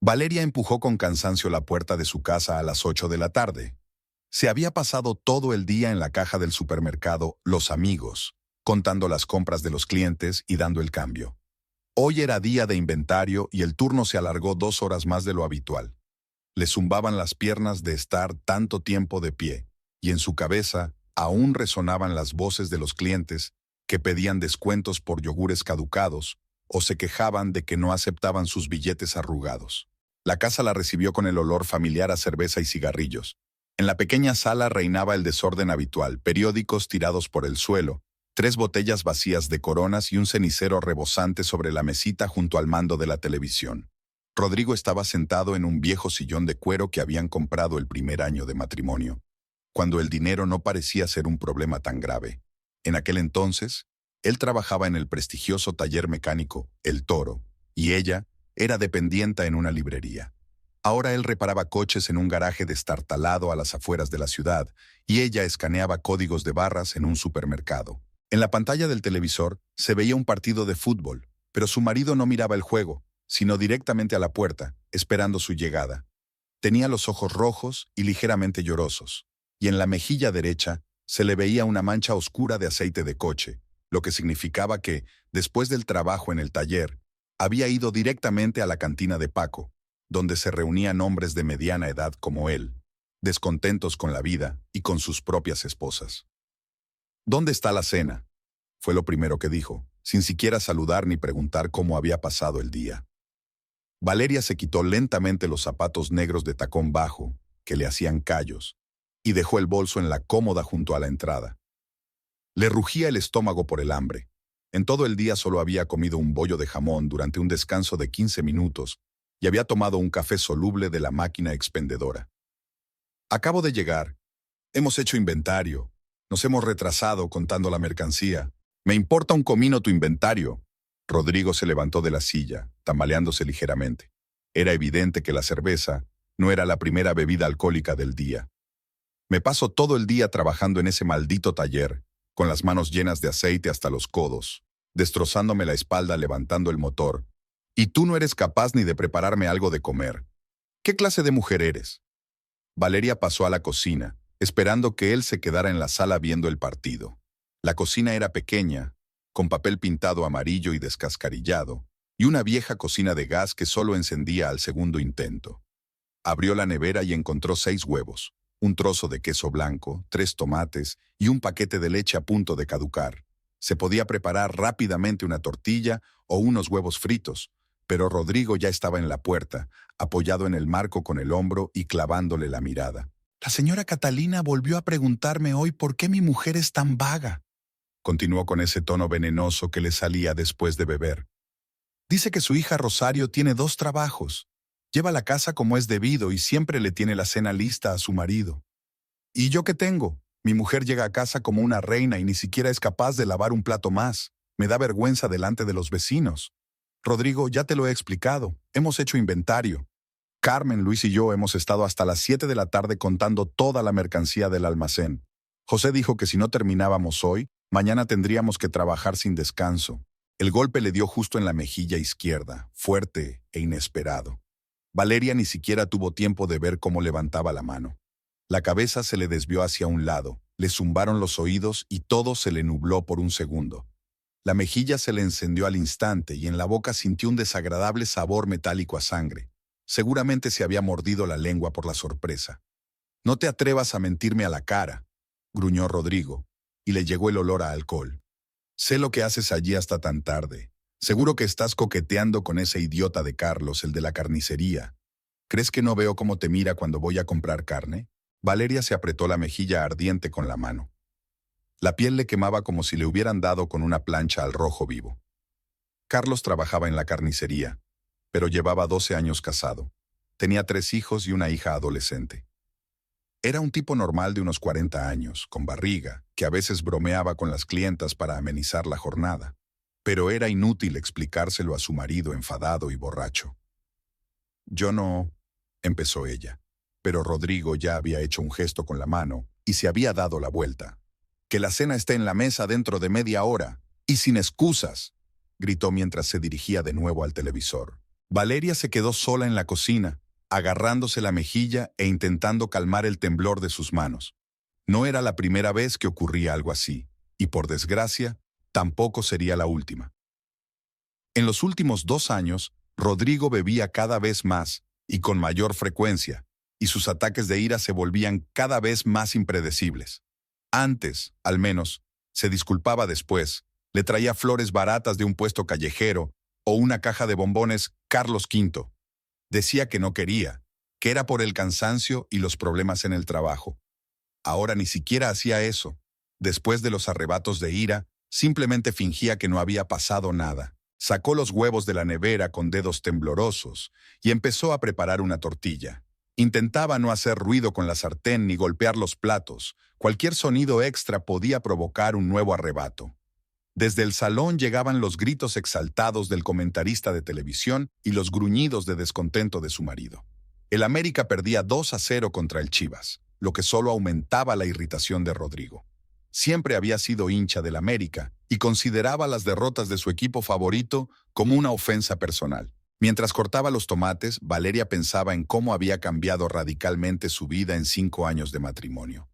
Valeria empujó con cansancio la puerta de su casa a las 8 de la tarde. Se había pasado todo el día en la caja del supermercado Los Amigos, contando las compras de los clientes y dando el cambio. Hoy era día de inventario y el turno se alargó 2 horas más de lo habitual. Le zumbaban las piernas de estar tanto tiempo de pie, y en su cabeza aún resonaban las voces de los clientes que pedían descuentos por yogures caducados o se quejaban de que no aceptaban sus billetes arrugados. La casa la recibió con el olor familiar a cerveza y cigarrillos. En la pequeña sala reinaba el desorden habitual, periódicos tirados por el suelo, 3 botellas vacías de Coronas y un cenicero rebosante sobre la mesita junto al mando de la televisión. Rodrigo estaba sentado en un viejo sillón de cuero que habían comprado el primer año de matrimonio, cuando el dinero no parecía ser un problema tan grave. En aquel entonces, él trabajaba en el prestigioso taller mecánico El Toro, y ella era dependienta en una librería. Ahora él reparaba coches en un garaje destartalado a las afueras de la ciudad, y ella escaneaba códigos de barras en un supermercado. En la pantalla del televisor se veía un partido de fútbol, pero su marido no miraba el juego, sino directamente a la puerta, esperando su llegada. Tenía los ojos rojos y ligeramente llorosos, y en la mejilla derecha se le veía una mancha oscura de aceite de coche, lo que significaba que, después del trabajo en el taller, había ido directamente a la cantina de Paco, donde se reunían hombres de mediana edad como él, descontentos con la vida y con sus propias esposas. ¿Dónde está la cena?, fue lo primero que dijo, sin siquiera saludar ni preguntar cómo había pasado el día. Valeria se quitó lentamente los zapatos negros de tacón bajo, que le hacían callos, y dejó el bolso en la cómoda junto a la entrada. Le rugía el estómago por el hambre. En todo el día solo había comido un bollo de jamón durante un descanso de 15 minutos y había tomado un café soluble de la máquina expendedora. Acabo de llegar. Hemos hecho inventario. Nos hemos retrasado contando la mercancía. Me importa un comino tu inventario. Rodrigo se levantó de la silla, tambaleándose ligeramente. Era evidente que la cerveza no era la primera bebida alcohólica del día. Me paso todo el día trabajando en ese maldito taller, con las manos llenas de aceite hasta los codos, destrozándome la espalda levantando el motor. Y tú no eres capaz ni de prepararme algo de comer. ¿Qué clase de mujer eres? Valeria pasó a la cocina, esperando que él se quedara en la sala viendo el partido. La cocina era pequeña, con papel pintado amarillo y descascarillado, y una vieja cocina de gas que solo encendía al segundo intento. Abrió la nevera y encontró 6 huevos, un trozo de queso blanco, 3 tomates y un paquete de leche a punto de caducar. Se podía preparar rápidamente una tortilla o unos huevos fritos, pero Rodrigo ya estaba en la puerta, apoyado en el marco con el hombro y clavándole la mirada. La señora Catalina volvió a preguntarme hoy por qué mi mujer es tan vaga. Continuó con ese tono venenoso que le salía después de beber. Dice que su hija Rosario tiene 2 trabajos. Lleva la casa como es debido y siempre le tiene la cena lista a su marido. ¿Y yo qué tengo? Mi mujer llega a casa como una reina y ni siquiera es capaz de lavar un plato más. Me da vergüenza delante de los vecinos. Rodrigo, ya te lo he explicado. Hemos hecho inventario. Carmen, Luis y yo hemos estado hasta las 7 de la tarde contando toda la mercancía del almacén. José dijo que si no terminábamos hoy, mañana tendríamos que trabajar sin descanso. El golpe le dio justo en la mejilla izquierda, fuerte e inesperado. Valeria ni siquiera tuvo tiempo de ver cómo levantaba la mano. La cabeza se le desvió hacia un lado, le zumbaron los oídos y todo se le nubló por un segundo. La mejilla se le encendió al instante y en la boca sintió un desagradable sabor metálico a sangre. Seguramente se había mordido la lengua por la sorpresa. «No te atrevas a mentirme a la cara», gruñó Rodrigo, y le llegó el olor a alcohol. «Sé lo que haces allí hasta tan tarde. Seguro que estás coqueteando con ese idiota de Carlos, el de la carnicería. ¿Crees que no veo cómo te mira cuando voy a comprar carne?» Valeria se apretó la mejilla ardiente con la mano. La piel le quemaba como si le hubieran dado con una plancha al rojo vivo. Carlos trabajaba en la carnicería, pero llevaba 12 años casado. Tenía 3 hijos y una hija adolescente. Era un tipo normal de unos 40 años, con barriga, que a veces bromeaba con las clientas para amenizar la jornada. Pero era inútil explicárselo a su marido enfadado y borracho. «Yo no», empezó ella, pero Rodrigo ya había hecho un gesto con la mano y se había dado la vuelta. «Que la cena esté en la mesa dentro de media hora, y sin excusas», gritó mientras se dirigía de nuevo al televisor. Valeria se quedó sola en la cocina, agarrándose la mejilla e intentando calmar el temblor de sus manos. No era la primera vez que ocurría algo así, y por desgracia, tampoco sería la última. En los últimos 2 años, Rodrigo bebía cada vez más y con mayor frecuencia, y sus ataques de ira se volvían cada vez más impredecibles. Antes, al menos, se disculpaba después, le traía flores baratas de un puesto callejero o una caja de bombones Carlos V. Decía que no quería, que era por el cansancio y los problemas en el trabajo. Ahora ni siquiera hacía eso. Después de los arrebatos de ira, simplemente fingía que no había pasado nada. Sacó los huevos de la nevera con dedos temblorosos y empezó a preparar una tortilla. Intentaba no hacer ruido con la sartén ni golpear los platos. Cualquier sonido extra podía provocar un nuevo arrebato. Desde el salón llegaban los gritos exaltados del comentarista de televisión y los gruñidos de descontento de su marido. El América perdía 2-0 contra el Chivas, lo que solo aumentaba la irritación de Rodrigo. Siempre había sido hincha del América y consideraba las derrotas de su equipo favorito como una ofensa personal. Mientras cortaba los tomates, Valeria pensaba en cómo había cambiado radicalmente su vida en 5 años de matrimonio.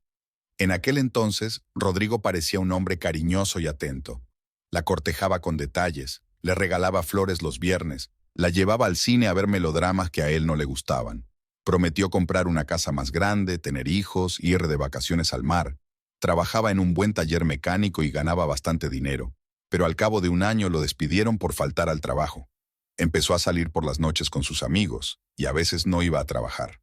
En aquel entonces, Rodrigo parecía un hombre cariñoso y atento. La cortejaba con detalles, le regalaba flores los viernes, la llevaba al cine a ver melodramas que a él no le gustaban. Prometió comprar una casa más grande, tener hijos, ir de vacaciones al mar. Trabajaba en un buen taller mecánico y ganaba bastante dinero, pero al cabo de 1 año lo despidieron por faltar al trabajo. Empezó a salir por las noches con sus amigos y a veces no iba a trabajar.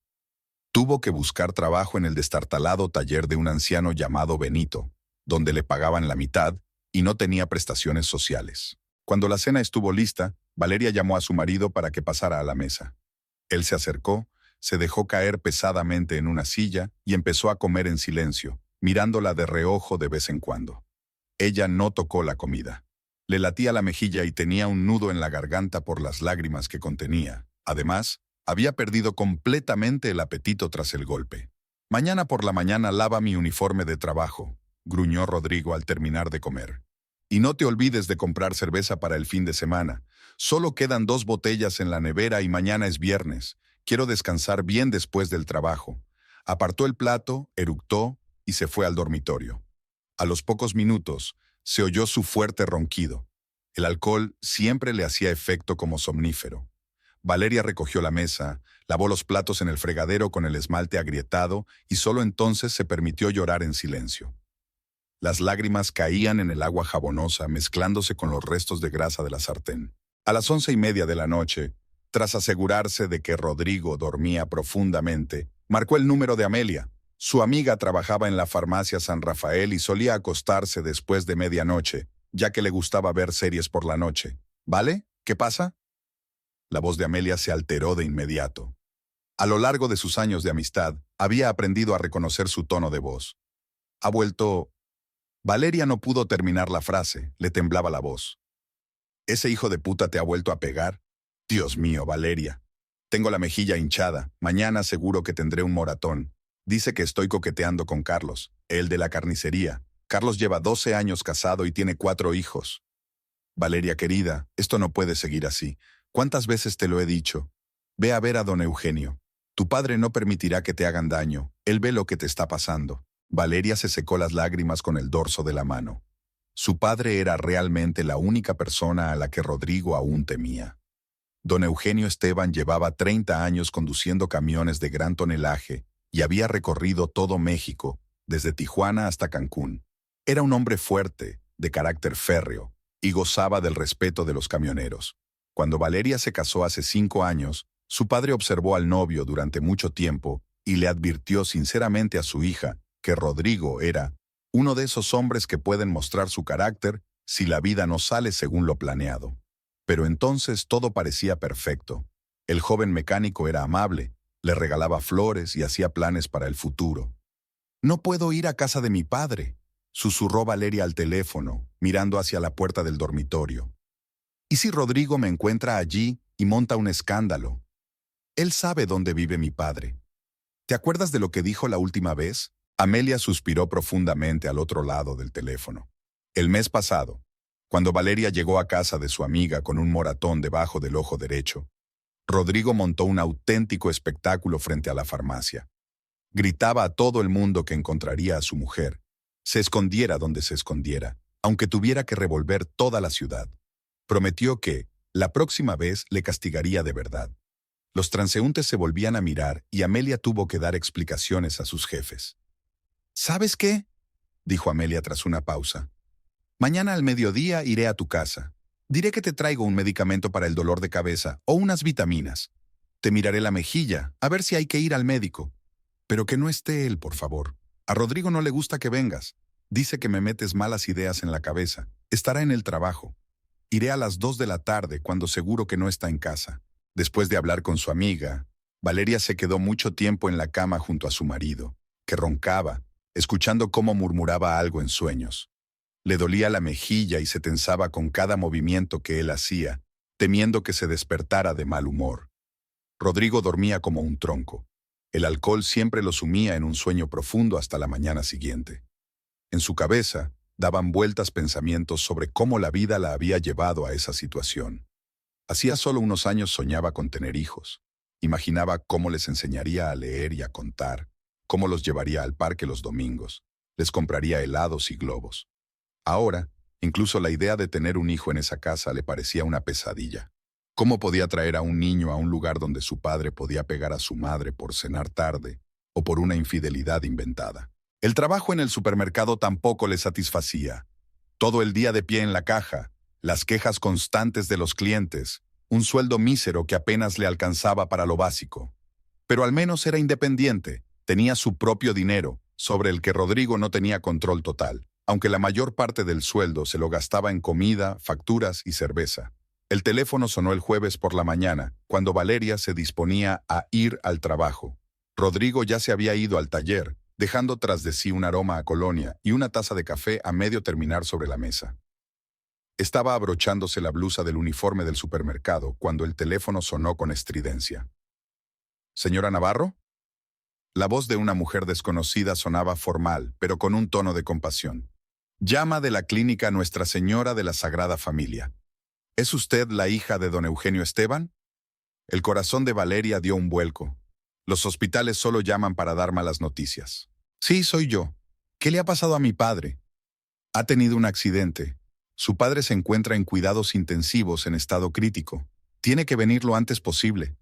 Tuvo que buscar trabajo en el destartalado taller de un anciano llamado Benito, donde le pagaban la mitad y no tenía prestaciones sociales. Cuando la cena estuvo lista, Valeria llamó a su marido para que pasara a la mesa. Él se acercó, se dejó caer pesadamente en una silla y empezó a comer en silencio, mirándola de reojo de vez en cuando. Ella no tocó la comida. Le latía la mejilla y tenía un nudo en la garganta por las lágrimas que contenía. Además, había perdido completamente el apetito tras el golpe. «Mañana por la mañana lava mi uniforme de trabajo», gruñó Rodrigo al terminar de comer. «Y no te olvides de comprar cerveza para el fin de semana. Solo quedan 2 botellas en la nevera y mañana es viernes. Quiero descansar bien después del trabajo». Apartó el plato, eructó y se fue al dormitorio. A los pocos minutos, se oyó su fuerte ronquido. El alcohol siempre le hacía efecto como somnífero. Valeria recogió la mesa, lavó los platos en el fregadero con el esmalte agrietado y solo entonces se permitió llorar en silencio. Las lágrimas caían en el agua jabonosa mezclándose con los restos de grasa de la sartén. A las 11:30 de la noche, tras asegurarse de que Rodrigo dormía profundamente, marcó el número de Amelia. Su amiga trabajaba en la farmacia San Rafael y solía acostarse después de medianoche, ya que le gustaba ver series por la noche. «¿Vale? ¿Qué pasa?». La voz de Amelia se alteró de inmediato. A lo largo de sus años de amistad, había aprendido a reconocer su tono de voz. «¿Ha vuelto...?» Valeria no pudo terminar la frase, le temblaba la voz. «¿Ese hijo de puta te ha vuelto a pegar?». «Dios mío, Valeria. Tengo la mejilla hinchada. Mañana seguro que tendré un moratón. Dice que estoy coqueteando con Carlos, el de la carnicería. Carlos lleva 12 años casado y tiene 4 hijos». «Valeria querida, esto no puede seguir así. ¿Cuántas veces te lo he dicho? Ve a ver a don Eugenio. Tu padre no permitirá que te hagan daño. Él ve lo que te está pasando». Valeria se secó las lágrimas con el dorso de la mano. Su padre era realmente la única persona a la que Rodrigo aún temía. Don Eugenio Esteban llevaba 30 años conduciendo camiones de gran tonelaje y había recorrido todo México, desde Tijuana hasta Cancún. Era un hombre fuerte, de carácter férreo, y gozaba del respeto de los camioneros. Cuando Valeria se casó hace 5 años, su padre observó al novio durante mucho tiempo y le advirtió sinceramente a su hija que Rodrigo era uno de esos hombres que pueden mostrar su carácter si la vida no sale según lo planeado. Pero entonces todo parecía perfecto. El joven mecánico era amable, le regalaba flores y hacía planes para el futuro. «No puedo ir a casa de mi padre», susurró Valeria al teléfono, mirando hacia la puerta del dormitorio. «¿Y si Rodrigo me encuentra allí y monta un escándalo? Él sabe dónde vive mi padre». «¿Te acuerdas de lo que dijo la última vez?». Amelia suspiró profundamente al otro lado del teléfono. El mes pasado, cuando Valeria llegó a casa de su amiga con un moratón debajo del ojo derecho, Rodrigo montó un auténtico espectáculo frente a la farmacia. Gritaba a todo el mundo que encontraría a su mujer, se escondiera donde se escondiera, aunque tuviera que revolver toda la ciudad. Prometió que, la próxima vez, le castigaría de verdad. Los transeúntes se volvían a mirar y Amelia tuvo que dar explicaciones a sus jefes. ¿Sabes qué?, dijo Amelia tras una pausa. Mañana al mediodía iré a tu casa. Diré que te traigo un medicamento para el dolor de cabeza o unas vitaminas. Te miraré la mejilla, a ver si hay que ir al médico. Pero que no esté él, por favor. A Rodrigo no le gusta que vengas. Dice que me metes malas ideas en la cabeza. Estará en el trabajo. Iré a las 2 de la tarde, cuando seguro que no está en casa. Después de hablar con su amiga, Valeria se quedó mucho tiempo en la cama junto a su marido, que roncaba, escuchando cómo murmuraba algo en sueños. Le dolía la mejilla y se tensaba con cada movimiento que él hacía, temiendo que se despertara de mal humor. Rodrigo dormía como un tronco. El alcohol siempre lo sumía en un sueño profundo hasta la mañana siguiente. En su cabeza daban vueltas pensamientos sobre cómo la vida la había llevado a esa situación. Hacía solo unos años soñaba con tener hijos. Imaginaba cómo les enseñaría a leer y a contar, cómo los llevaría al parque los domingos, les compraría helados y globos. Ahora, incluso la idea de tener un hijo en esa casa le parecía una pesadilla. ¿Cómo podía traer a un niño a un lugar donde su padre podía pegar a su madre por cenar tarde o por una infidelidad inventada? El trabajo en el supermercado tampoco le satisfacía. Todo el día de pie en la caja, las quejas constantes de los clientes, un sueldo mísero que apenas le alcanzaba para lo básico. Pero al menos era independiente, tenía su propio dinero, sobre el que Rodrigo no tenía control total, aunque la mayor parte del sueldo se lo gastaba en comida, facturas y cerveza. El teléfono sonó el jueves por la mañana, cuando Valeria se disponía a ir al trabajo. Rodrigo ya se había ido al taller, dejando tras de sí un aroma a colonia y una taza de café a medio terminar sobre la mesa. Estaba abrochándose la blusa del uniforme del supermercado cuando el teléfono sonó con estridencia. ¿Señora Navarro? La voz de una mujer desconocida sonaba formal, pero con un tono de compasión. Llama de la clínica Nuestra Señora de la Sagrada Familia. ¿Es usted la hija de don Eugenio Esteban? El corazón de Valeria dio un vuelco. Los hospitales solo llaman para dar malas noticias. Sí, soy yo. ¿Qué le ha pasado a mi padre? Ha tenido un accidente. Su padre se encuentra en cuidados intensivos en estado crítico. Tiene que venir lo antes posible.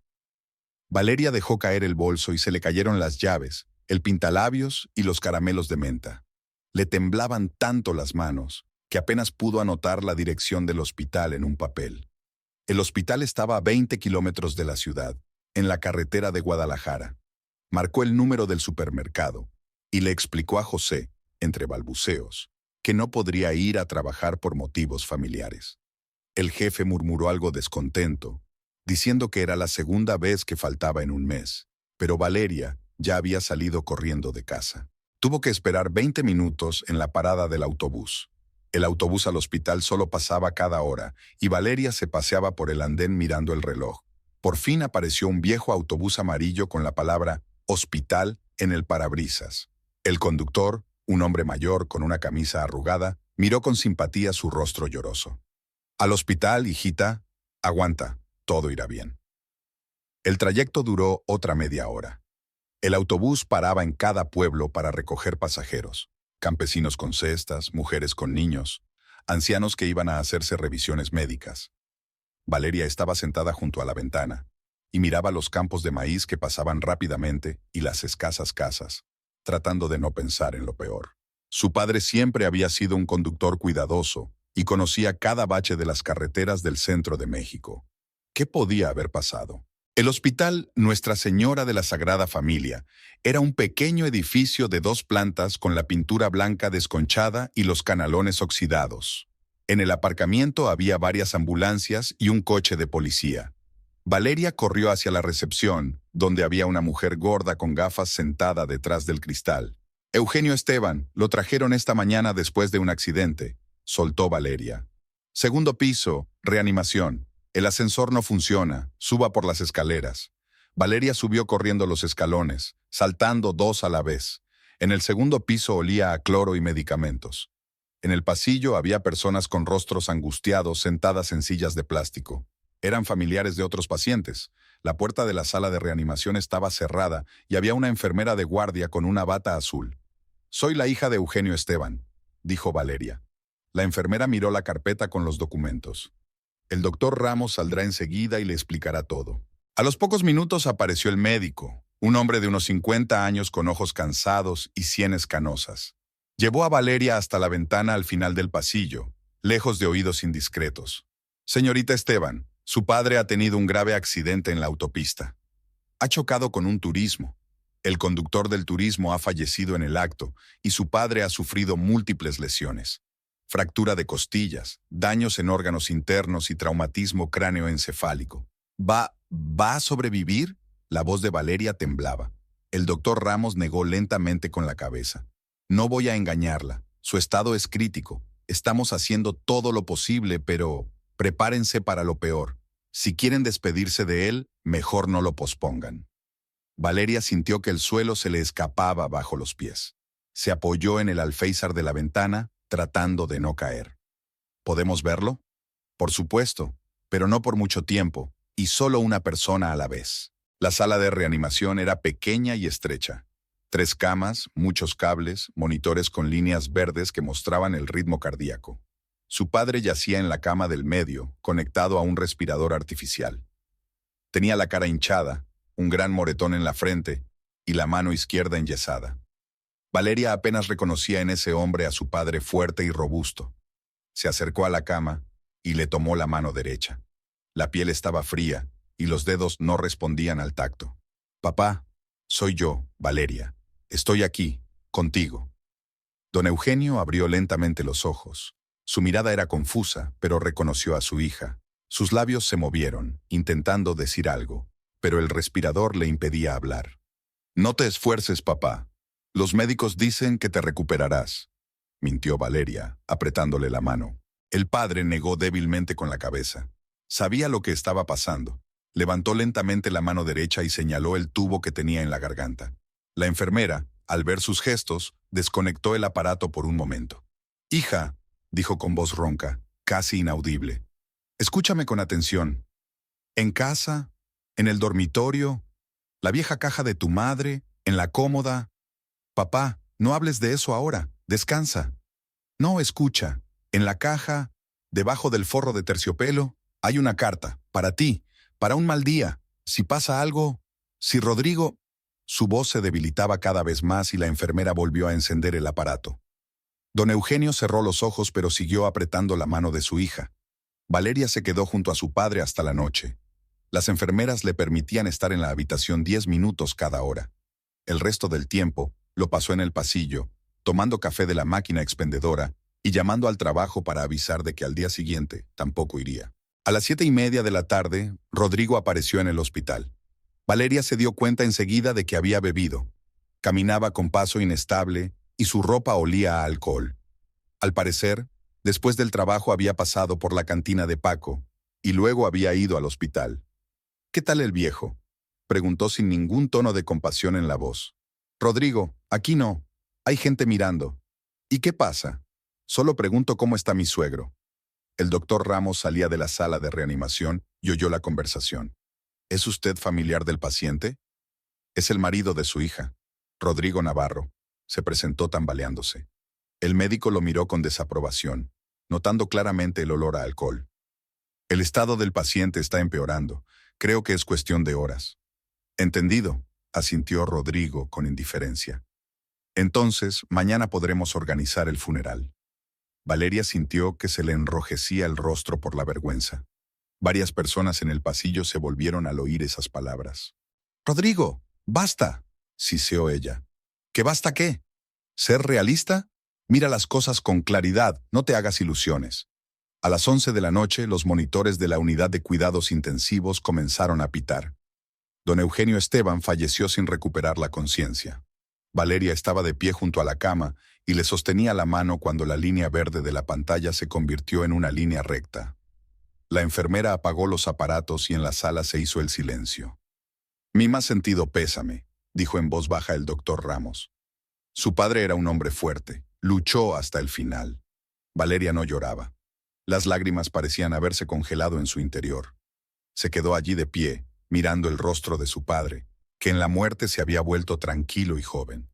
Valeria dejó caer el bolso y se le cayeron las llaves, el pintalabios y los caramelos de menta. Le temblaban tanto las manos que apenas pudo anotar la dirección del hospital en un papel. El hospital estaba a 20 kilómetros de la ciudad, en la carretera de Guadalajara. Marcó el número del supermercado y le explicó a José, entre balbuceos, que no podría ir a trabajar por motivos familiares. El jefe murmuró algo descontento, diciendo que era la segunda vez que faltaba en un mes, pero Valeria ya había salido corriendo de casa. Tuvo que esperar 20 minutos en la parada del autobús. El autobús al hospital solo pasaba cada hora y Valeria se paseaba por el andén mirando el reloj. Por fin apareció un viejo autobús amarillo con la palabra «Hospital» en el parabrisas. El conductor, un hombre mayor con una camisa arrugada, miró con simpatía su rostro lloroso. «Al hospital, hijita. Aguanta, todo irá bien». El trayecto duró otra media hora. El autobús paraba en cada pueblo para recoger pasajeros. Campesinos con cestas, mujeres con niños, ancianos que iban a hacerse revisiones médicas. Valeria estaba sentada junto a la ventana y miraba los campos de maíz que pasaban rápidamente y las escasas casas, tratando de no pensar en lo peor. Su padre siempre había sido un conductor cuidadoso y conocía cada bache de las carreteras del centro de México. ¿Qué podía haber pasado? El hospital Nuestra Señora de la Sagrada Familia era un pequeño edificio de 2 plantas con la pintura blanca desconchada y los canalones oxidados. En el aparcamiento había varias ambulancias y un coche de policía. Valeria corrió hacia la recepción, donde había una mujer gorda con gafas sentada detrás del cristal. «Eugenio Esteban, lo trajeron esta mañana después de un accidente», soltó Valeria. «Segundo piso, reanimación. El ascensor no funciona, suba por las escaleras». Valeria subió corriendo los escalones, saltando 2 a la vez. En el segundo piso olía a cloro y medicamentos. En el pasillo había personas con rostros angustiados sentadas en sillas de plástico. Eran familiares de otros pacientes, La puerta de la sala de reanimación estaba cerrada y había una enfermera de guardia con una bata azul. «Soy la hija de Eugenio Esteban», dijo Valeria. La enfermera miró la carpeta con los documentos. «El doctor Ramos saldrá enseguida y le explicará todo». A los pocos minutos apareció el médico, un hombre de unos 50 años con ojos cansados y sienes canosas. Llevó a Valeria hasta la ventana al final del pasillo, lejos de oídos indiscretos. «Señorita Esteban, su padre ha tenido un grave accidente en la autopista. Ha chocado con un turismo. El conductor del turismo ha fallecido en el acto y su padre ha sufrido múltiples lesiones. Fractura de costillas, daños en órganos internos y traumatismo cráneoencefálico. ¿Va a sobrevivir?» La voz de Valeria temblaba. El doctor Ramos negó lentamente con la cabeza. «No voy a engañarla. Su estado es crítico. Estamos haciendo todo lo posible, pero prepárense para lo peor. Si quieren despedirse de él, mejor no lo pospongan». Valeria sintió que el suelo se le escapaba bajo los pies. Se apoyó en el alféizar de la ventana, tratando de no caer. «¿Podemos verlo?» «Por supuesto, pero no por mucho tiempo, y solo una persona a la vez». La sala de reanimación era pequeña y estrecha. 3 camas, muchos cables, monitores con líneas verdes que mostraban el ritmo cardíaco. Su padre yacía en la cama del medio, conectado a un respirador artificial. Tenía la cara hinchada, un gran moretón en la frente y la mano izquierda enyesada. Valeria apenas reconocía en ese hombre a su padre fuerte y robusto. Se acercó a la cama y le tomó la mano derecha. La piel estaba fría y los dedos no respondían al tacto. «Papá, soy yo, Valeria. Estoy aquí, contigo». Don Eugenio abrió lentamente los ojos. Su mirada era confusa, pero reconoció a su hija. Sus labios se movieron, intentando decir algo, pero el respirador le impedía hablar. «No te esfuerces, papá. Los médicos dicen que te recuperarás», mintió Valeria, apretándole la mano. El padre negó débilmente con la cabeza. Sabía lo que estaba pasando. Levantó lentamente la mano derecha y señaló el tubo que tenía en la garganta. La enfermera, al ver sus gestos, desconectó el aparato por un momento. «Hija», dijo con voz ronca, casi inaudible, «escúchame con atención. En casa, en el dormitorio, la vieja caja de tu madre, en la cómoda. Papá, no hables de eso ahora, descansa. No, escucha, en la caja, debajo del forro de terciopelo, hay una carta, para ti, para un mal día. Si pasa algo, si Rodrigo...» Su voz se debilitaba cada vez más y la enfermera volvió a encender el aparato. Don Eugenio cerró los ojos pero siguió apretando la mano de su hija. Valeria se quedó junto a su padre hasta la noche. Las enfermeras le permitían estar en la habitación 10 minutos cada hora. El resto del tiempo lo pasó en el pasillo, tomando café de la máquina expendedora y llamando al trabajo para avisar de que al día siguiente tampoco iría. A las 7:30 de la tarde, Rodrigo apareció en el hospital. Valeria se dio cuenta enseguida de que había bebido. Caminaba con paso inestable y su ropa olía a alcohol. Al parecer, después del trabajo había pasado por la cantina de Paco y luego había ido al hospital. «¿Qué tal el viejo?», preguntó sin ningún tono de compasión en la voz. «Rodrigo, aquí no. Hay gente mirando». «¿Y qué pasa?». «Solo pregunto cómo está mi suegro». El doctor Ramos salía de la sala de reanimación y oyó la conversación. «¿Es usted familiar del paciente?». «Es el marido de su hija, Rodrigo Navarro», se presentó tambaleándose. El médico lo miró con desaprobación, notando claramente el olor a alcohol. «El estado del paciente está empeorando. Creo que es cuestión de horas». «Entendido», asintió Rodrigo con indiferencia. «Entonces, mañana podremos organizar el funeral». Valeria sintió que se le enrojecía el rostro por la vergüenza. Varias personas en el pasillo se volvieron al oír esas palabras. «Rodrigo, basta», siseó ella. «¿Qué basta qué? ¿Ser realista? Mira las cosas con claridad, no te hagas ilusiones». A las 11 de la noche, los monitores de la unidad de cuidados intensivos comenzaron a pitar. Don Eugenio Esteban falleció sin recuperar la conciencia. Valeria estaba de pie junto a la cama y le sostenía la mano cuando la línea verde de la pantalla se convirtió en una línea recta. La enfermera apagó los aparatos y en la sala se hizo el silencio. «Mi más sentido pésame», dijo en voz baja el doctor Ramos. Su padre era un hombre fuerte, luchó hasta el final. Valeria no lloraba. Las lágrimas parecían haberse congelado en su interior. Se quedó allí de pie, mirando el rostro de su padre, que en la muerte se había vuelto tranquilo y joven.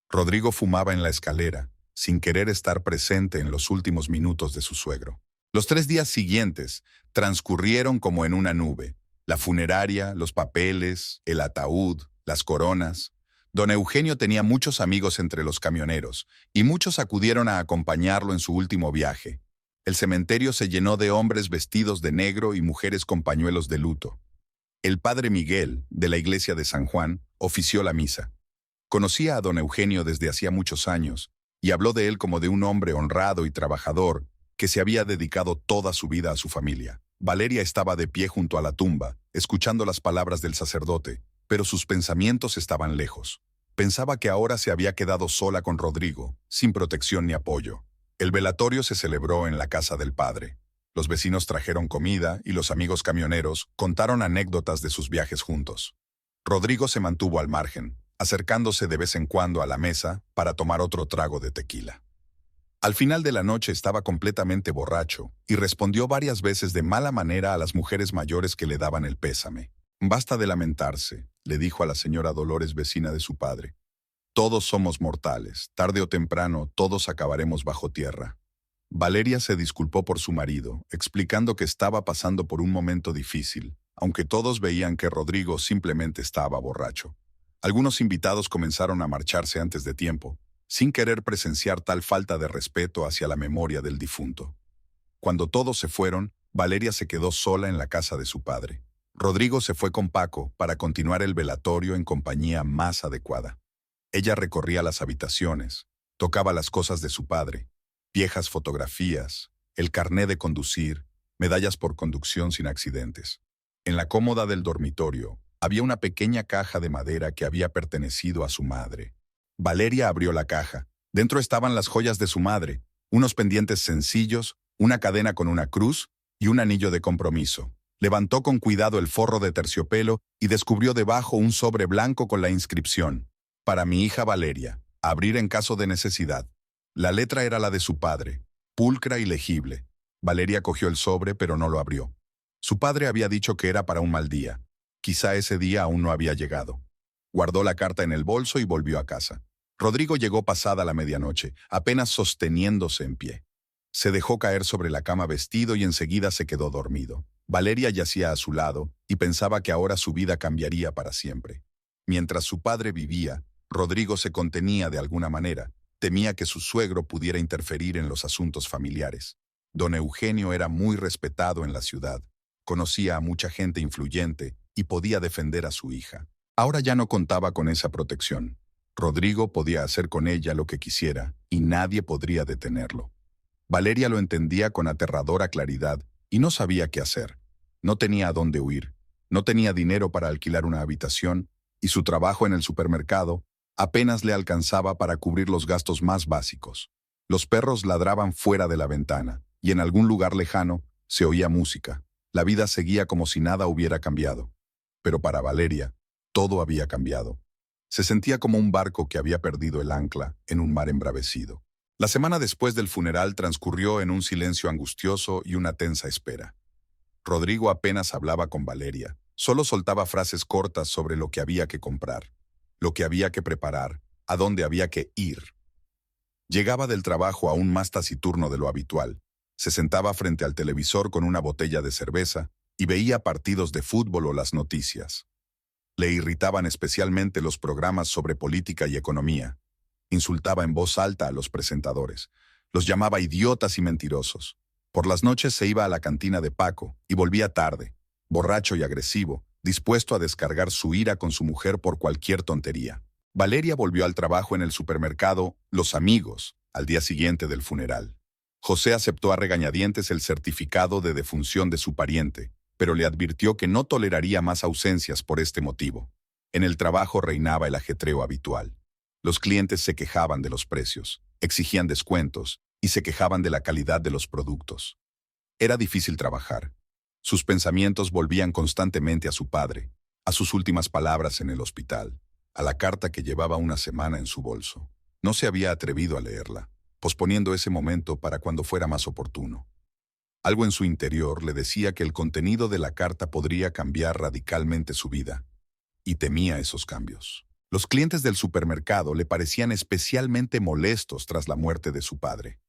Rodrigo fumaba en la escalera, sin querer estar presente en los últimos minutos de su suegro. Los 3 días siguientes transcurrieron como en una nube. La funeraria, los papeles, el ataúd, las coronas. Don Eugenio tenía muchos amigos entre los camioneros, y muchos acudieron a acompañarlo en su último viaje. El cementerio se llenó de hombres vestidos de negro y mujeres con pañuelos de luto. El padre Miguel, de la iglesia de San Juan, ofició la misa. Conocía a don Eugenio desde hacía muchos años, y habló de él como de un hombre honrado y trabajador, que se había dedicado toda su vida a su familia. Valeria estaba de pie junto a la tumba, escuchando las palabras del sacerdote, pero sus pensamientos estaban lejos. Pensaba que ahora se había quedado sola con Rodrigo, sin protección ni apoyo. El velatorio se celebró en la casa del padre. Los vecinos trajeron comida y los amigos camioneros contaron anécdotas de sus viajes juntos. Rodrigo se mantuvo al margen, acercándose de vez en cuando a la mesa para tomar otro trago de tequila. Al final de la noche estaba completamente borracho y respondió varias veces de mala manera a las mujeres mayores que le daban el pésame. «Basta de lamentarse», le dijo a la señora Dolores, vecina de su padre. «Todos somos mortales, tarde o temprano todos acabaremos bajo tierra». Valeria se disculpó por su marido, explicando que estaba pasando por un momento difícil, aunque todos veían que Rodrigo simplemente estaba borracho. Algunos invitados comenzaron a marcharse antes de tiempo, sin querer presenciar tal falta de respeto hacia la memoria del difunto. Cuando todos se fueron, Valeria se quedó sola en la casa de su padre. Rodrigo se fue con Paco para continuar el velatorio en compañía más adecuada. Ella recorría las habitaciones, tocaba las cosas de su padre, viejas fotografías, el carné de conducir, medallas por conducción sin accidentes. En la cómoda del dormitorio había una pequeña caja de madera que había pertenecido a su madre. Valeria abrió la caja. Dentro estaban las joyas de su madre, unos pendientes sencillos, una cadena con una cruz y un anillo de compromiso. Levantó con cuidado el forro de terciopelo y descubrió debajo un sobre blanco con la inscripción: «Para mi hija Valeria, abrir en caso de necesidad». La letra era la de su padre, pulcra y legible. Valeria cogió el sobre, pero no lo abrió. Su padre había dicho que era para un mal día. Quizá ese día aún no había llegado. Guardó la carta en el bolso y volvió a casa. Rodrigo llegó pasada la medianoche, apenas sosteniéndose en pie. Se dejó caer sobre la cama vestido y enseguida se quedó dormido. Valeria yacía a su lado y pensaba que ahora su vida cambiaría para siempre. Mientras su padre vivía, Rodrigo se contenía de alguna manera. Temía que su suegro pudiera interferir en los asuntos familiares. Don Eugenio era muy respetado en la ciudad. Conocía a mucha gente influyente y podía defender a su hija. Ahora ya no contaba con esa protección. Rodrigo podía hacer con ella lo que quisiera y nadie podría detenerlo. Valeria lo entendía con aterradora claridad y no sabía qué hacer. No tenía a dónde huir, no tenía dinero para alquilar una habitación y su trabajo en el supermercado apenas le alcanzaba para cubrir los gastos más básicos. Los perros ladraban fuera de la ventana y en algún lugar lejano se oía música. La vida seguía como si nada hubiera cambiado. Pero para Valeria, todo había cambiado. Se sentía como un barco que había perdido el ancla en un mar embravecido. La semana después del funeral transcurrió en un silencio angustioso y una tensa espera. Rodrigo apenas hablaba con Valeria, solo soltaba frases cortas sobre lo que había que comprar, lo que había que preparar, a dónde había que ir. Llegaba del trabajo aún más taciturno de lo habitual. Se sentaba frente al televisor con una botella de cerveza y veía partidos de fútbol o las noticias. Le irritaban especialmente los programas sobre política y economía. Insultaba en voz alta a los presentadores. Los llamaba idiotas y mentirosos. Por las noches se iba a la cantina de Paco y volvía tarde, borracho y agresivo, dispuesto a descargar su ira con su mujer por cualquier tontería. Valeria volvió al trabajo en el supermercado Los Amigos, al día siguiente del funeral. José aceptó a regañadientes el certificado de defunción de su pariente, pero le advirtió que no toleraría más ausencias por este motivo. En el trabajo reinaba el ajetreo habitual. Los clientes se quejaban de los precios, exigían descuentos y se quejaban de la calidad de los productos. Era difícil trabajar. Sus pensamientos volvían constantemente a su padre, a sus últimas palabras en el hospital, a la carta que llevaba una semana en su bolso. No se había atrevido a leerla, posponiendo ese momento para cuando fuera más oportuno. Algo en su interior le decía que el contenido de la carta podría cambiar radicalmente su vida, y temía esos cambios. Los clientes del supermercado le parecían especialmente molestos tras la muerte de su padre.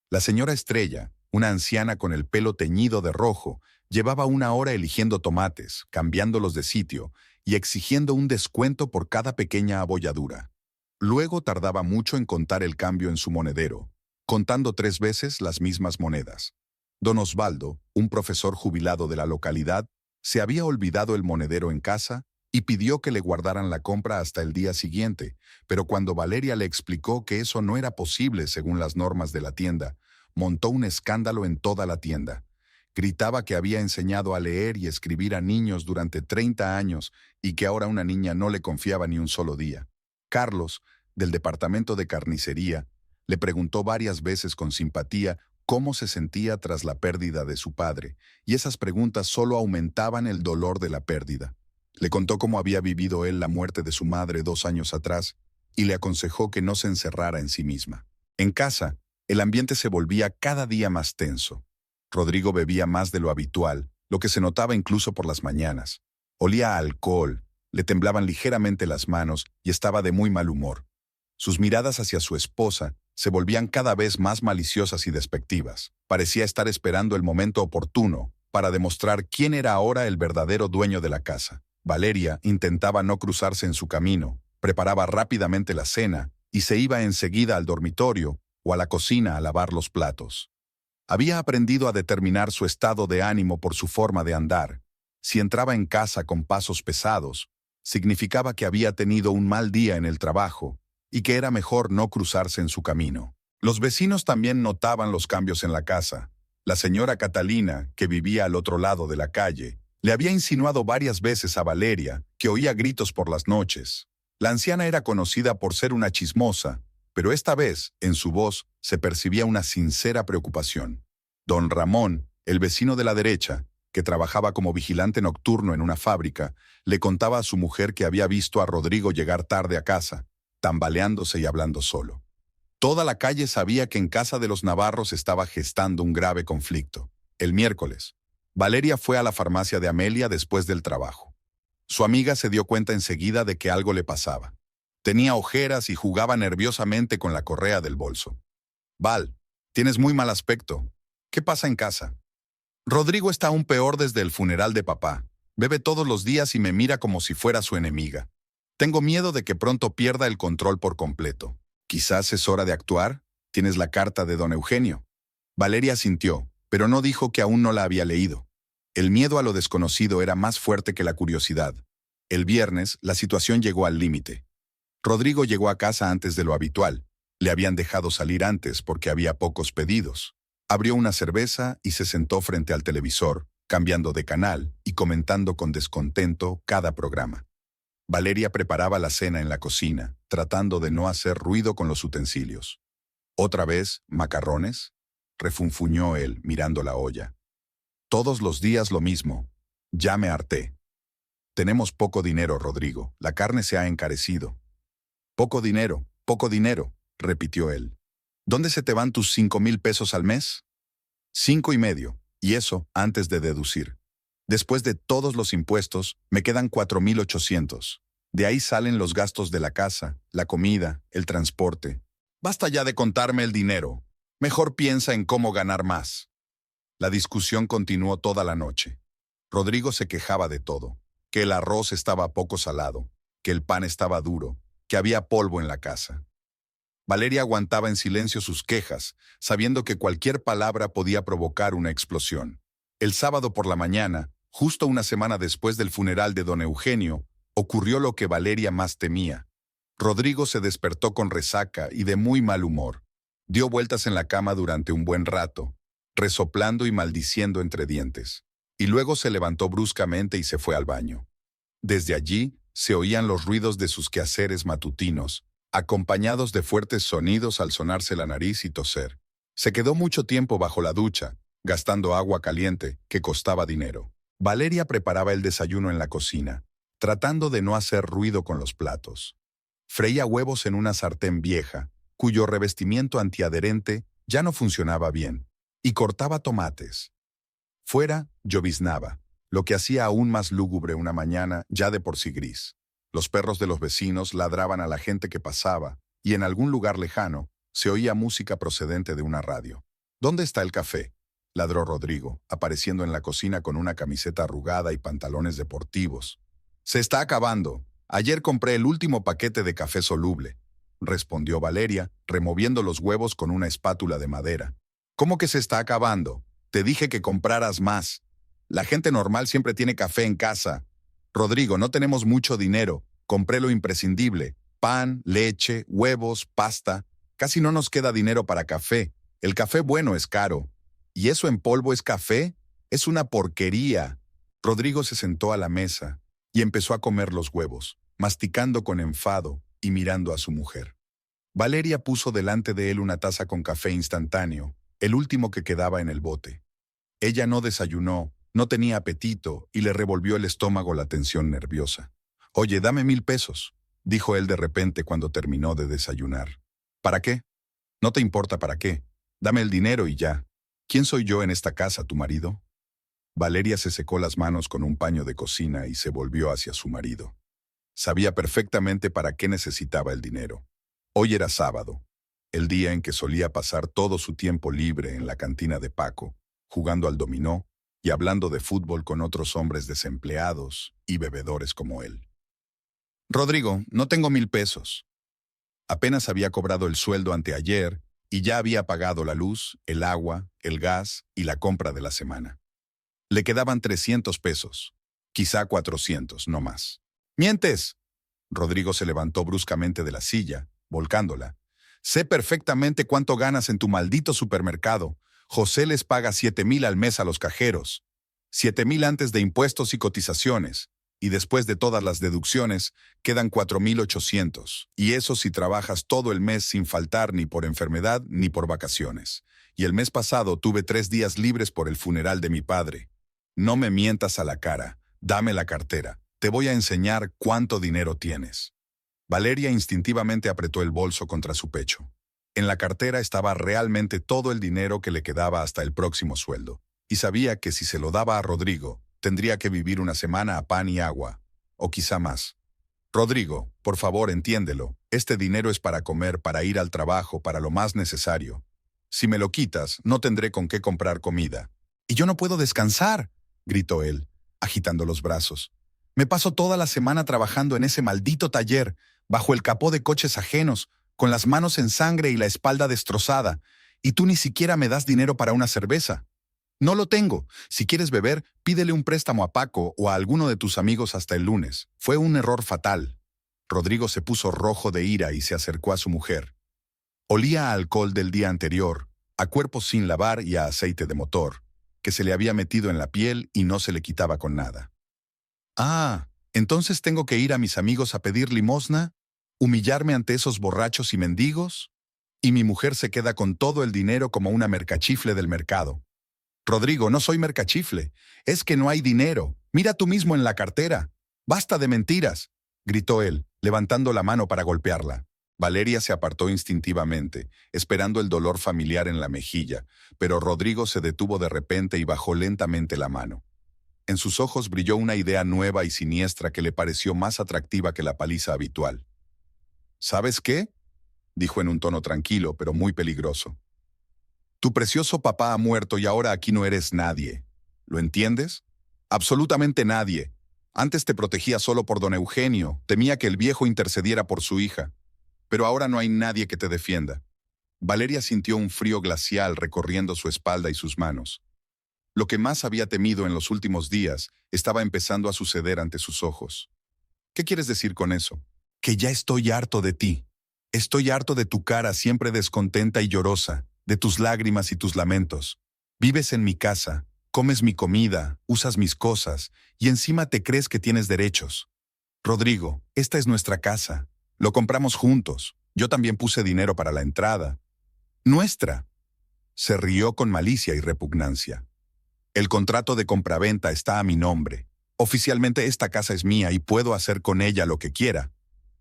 La señora Estrella, una anciana con el pelo teñido de rojo, llevaba una hora eligiendo tomates, cambiándolos de sitio y exigiendo un descuento por cada pequeña abolladura. Luego tardaba mucho en contar el cambio en su monedero, contando 3 veces las mismas monedas. Don Osvaldo, un profesor jubilado de la localidad, se había olvidado el monedero en casa y pidió que le guardaran la compra hasta el día siguiente, pero cuando Valeria le explicó que eso no era posible según las normas de la tienda, montó un escándalo en toda la tienda. Gritaba que había enseñado a leer y escribir a niños durante 30 años y que ahora una niña no le confiaba ni un solo día. Carlos, del departamento de carnicería, le preguntó varias veces con simpatía cómo se sentía tras la pérdida de su padre, y esas preguntas solo aumentaban el dolor de la pérdida. Le contó cómo había vivido él la muerte de su madre 2 años atrás y le aconsejó que no se encerrara en sí misma. En casa, el ambiente se volvía cada día más tenso. Rodrigo bebía más de lo habitual, lo que se notaba incluso por las mañanas. Olía a alcohol, le temblaban ligeramente las manos y estaba de muy mal humor. Sus miradas hacia su esposa se volvían cada vez más maliciosas y despectivas. Parecía estar esperando el momento oportuno para demostrar quién era ahora el verdadero dueño de la casa. Valeria intentaba no cruzarse en su camino, preparaba rápidamente la cena y se iba enseguida al dormitorio o a la cocina a lavar los platos. Había aprendido a determinar su estado de ánimo por su forma de andar. Si entraba en casa con pasos pesados, significaba que había tenido un mal día en el trabajo y que era mejor no cruzarse en su camino. Los vecinos también notaban los cambios en la casa. La señora Catalina, que vivía al otro lado de la calle, le había insinuado varias veces a Valeria que oía gritos por las noches. La anciana era conocida por ser una chismosa, pero esta vez, en su voz, se percibía una sincera preocupación. Don Ramón, el vecino de la derecha, que trabajaba como vigilante nocturno en una fábrica, le contaba a su mujer que había visto a Rodrigo llegar tarde a casa, tambaleándose y hablando solo. Toda la calle sabía que en casa de los Navarros estaba gestando un grave conflicto. El miércoles, Valeria fue a la farmacia de Amelia después del trabajo. Su amiga se dio cuenta enseguida de que algo le pasaba. Tenía ojeras y jugaba nerviosamente con la correa del bolso. «Val, tienes muy mal aspecto. ¿Qué pasa en casa?» «Rodrigo está aún peor desde el funeral de papá. Bebe todos los días y me mira como si fuera su enemiga. Tengo miedo de que pronto pierda el control por completo. Quizás es hora de actuar. ¿Tienes la carta de don Eugenio?» Valeria asintió, pero no dijo que aún no la había leído. El miedo a lo desconocido era más fuerte que la curiosidad. El viernes, la situación llegó al límite. Rodrigo llegó a casa antes de lo habitual. Le habían dejado salir antes porque había pocos pedidos. Abrió una cerveza y se sentó frente al televisor, cambiando de canal y comentando con descontento cada programa. Valeria preparaba la cena en la cocina, tratando de no hacer ruido con los utensilios. «¿Otra vez, macarrones?», refunfuñó él, mirando la olla. «Todos los días lo mismo. Ya me harté». «Tenemos poco dinero, Rodrigo. La carne se ha encarecido». Poco dinero, repitió él. «¿Dónde se te van tus 5,000 pesos al mes?» 5,5, y eso antes de deducir. Después de todos los impuestos, me quedan 4,800. De ahí salen los gastos de la casa, la comida, el transporte. Basta ya de contarme el dinero. Mejor piensa en cómo ganar más». La discusión continuó toda la noche. Rodrigo se quejaba de todo, que el arroz estaba poco salado, que el pan estaba duro, que había polvo en la casa. Valeria aguantaba en silencio sus quejas, sabiendo que cualquier palabra podía provocar una explosión. El sábado por la mañana, justo una semana después del funeral de don Eugenio, ocurrió lo que Valeria más temía. Rodrigo se despertó con resaca y de muy mal humor. Dio vueltas en la cama durante un buen rato, resoplando y maldiciendo entre dientes. Y luego se levantó bruscamente y se fue al baño. Desde allí se oían los ruidos de sus quehaceres matutinos, acompañados de fuertes sonidos al sonarse la nariz y toser. Se quedó mucho tiempo bajo la ducha, gastando agua caliente, que costaba dinero. Valeria preparaba el desayuno en la cocina, tratando de no hacer ruido con los platos. Freía huevos en una sartén vieja, cuyo revestimiento antiadherente ya no funcionaba bien, y cortaba tomates. Fuera, lloviznaba, lo que hacía aún más lúgubre una mañana ya de por sí gris. Los perros de los vecinos ladraban a la gente que pasaba, y en algún lugar lejano se oía música procedente de una radio. ¿Dónde está el café?, ladró Rodrigo, apareciendo en la cocina con una camiseta arrugada y pantalones deportivos. Se está acabando. Ayer compré el último paquete de café soluble, respondió Valeria, removiendo los huevos con una espátula de madera. ¿Cómo que se está acabando? Te dije que compraras más. La gente normal siempre tiene café en casa. Rodrigo, no tenemos mucho dinero. Compré lo imprescindible. Pan, leche, huevos, pasta. Casi no nos queda dinero para café. El café bueno es caro. ¿Y eso en polvo es café? Es una porquería. Rodrigo se sentó a la mesa y empezó a comer los huevos, masticando con enfado y mirando a su mujer. Valeria puso delante de él una taza con café instantáneo, el último que quedaba en el bote. Ella no desayunó, no tenía apetito y le revolvió el estómago la tensión nerviosa. «Oye, dame 1,000 pesos», dijo él de repente cuando terminó de desayunar. «¿Para qué? No te importa para qué. Dame el dinero y ya. ¿Quién soy yo en esta casa, tu marido?» Valeria se secó las manos con un paño de cocina y se volvió hacia su marido. Sabía perfectamente para qué necesitaba el dinero. Hoy era sábado, el día en que solía pasar todo su tiempo libre en la cantina de Paco, jugando al dominó y hablando de fútbol con otros hombres desempleados y bebedores como él. «Rodrigo, no tengo 1,000 pesos. Apenas había cobrado el sueldo anteayer y ya había pagado la luz, el agua, el gas y la compra de la semana. Le quedaban 300 pesos, quizá 400, no más». «¡Mientes!». Rodrigo se levantó bruscamente de la silla, volcándola. «Sé perfectamente cuánto ganas en tu maldito supermercado. José les paga 7,000 al mes a los cajeros. 7,000 antes de impuestos y cotizaciones. Y después de todas las deducciones, quedan 4,800. Y eso si trabajas todo el mes sin faltar ni por enfermedad ni por vacaciones. Y el mes pasado tuve 3 días libres por el funeral de mi padre. No me mientas a la cara. Dame la cartera. Te voy a enseñar cuánto dinero tienes». Valeria instintivamente apretó el bolso contra su pecho. En la cartera estaba realmente todo el dinero que le quedaba hasta el próximo sueldo, y sabía que si se lo daba a Rodrigo, tendría que vivir una semana a pan y agua, o quizá más. «Rodrigo, por favor, entiéndelo. Este dinero es para comer, para ir al trabajo, para lo más necesario. Si me lo quitas, no tendré con qué comprar comida». «Y yo no puedo descansar», gritó él, agitando los brazos. «Me paso toda la semana trabajando en ese maldito taller, bajo el capó de coches ajenos, con las manos en sangre y la espalda destrozada, y tú ni siquiera me das dinero para una cerveza. No lo tengo. Si quieres beber, pídele un préstamo a Paco o a alguno de tus amigos hasta el lunes. Fue un error fatal». Rodrigo se puso rojo de ira y se acercó a su mujer. Olía a alcohol del día anterior, a cuerpo sin lavar y a aceite de motor, que se le había metido en la piel y no se le quitaba con nada. «Ah, ¿entonces tengo que ir a mis amigos a pedir limosna? ¿Humillarme ante esos borrachos y mendigos? Y mi mujer se queda con todo el dinero como una mercachifle del mercado». «Rodrigo, no soy mercachifle. Es que no hay dinero. Mira tú mismo en la cartera. Basta de mentiras», gritó él, levantando la mano para golpearla. Valeria se apartó instintivamente, esperando el dolor familiar en la mejilla, pero Rodrigo se detuvo de repente y bajó lentamente la mano. En sus ojos brilló una idea nueva y siniestra que le pareció más atractiva que la paliza habitual. «¿Sabes qué?», dijo en un tono tranquilo, pero muy peligroso. «Tu precioso papá ha muerto y ahora aquí no eres nadie. ¿Lo entiendes? Absolutamente nadie. Antes te protegía solo por don Eugenio, temía que el viejo intercediera por su hija. Pero ahora no hay nadie que te defienda». Valeria sintió un frío glacial recorriendo su espalda y sus manos. Lo que más había temido en los últimos días estaba empezando a suceder ante sus ojos. «¿Qué quieres decir con eso?». «Que ya estoy harto de ti. Estoy harto de tu cara siempre descontenta y llorosa, de tus lágrimas y tus lamentos. Vives en mi casa, comes mi comida, usas mis cosas, y encima te crees que tienes derechos. Rodrigo, esta es nuestra casa. Lo compramos juntos. Yo también puse dinero para la entrada. Nuestra». Se rió con malicia y repugnancia. «El contrato de compraventa está a mi nombre. Oficialmente esta casa es mía y puedo hacer con ella lo que quiera».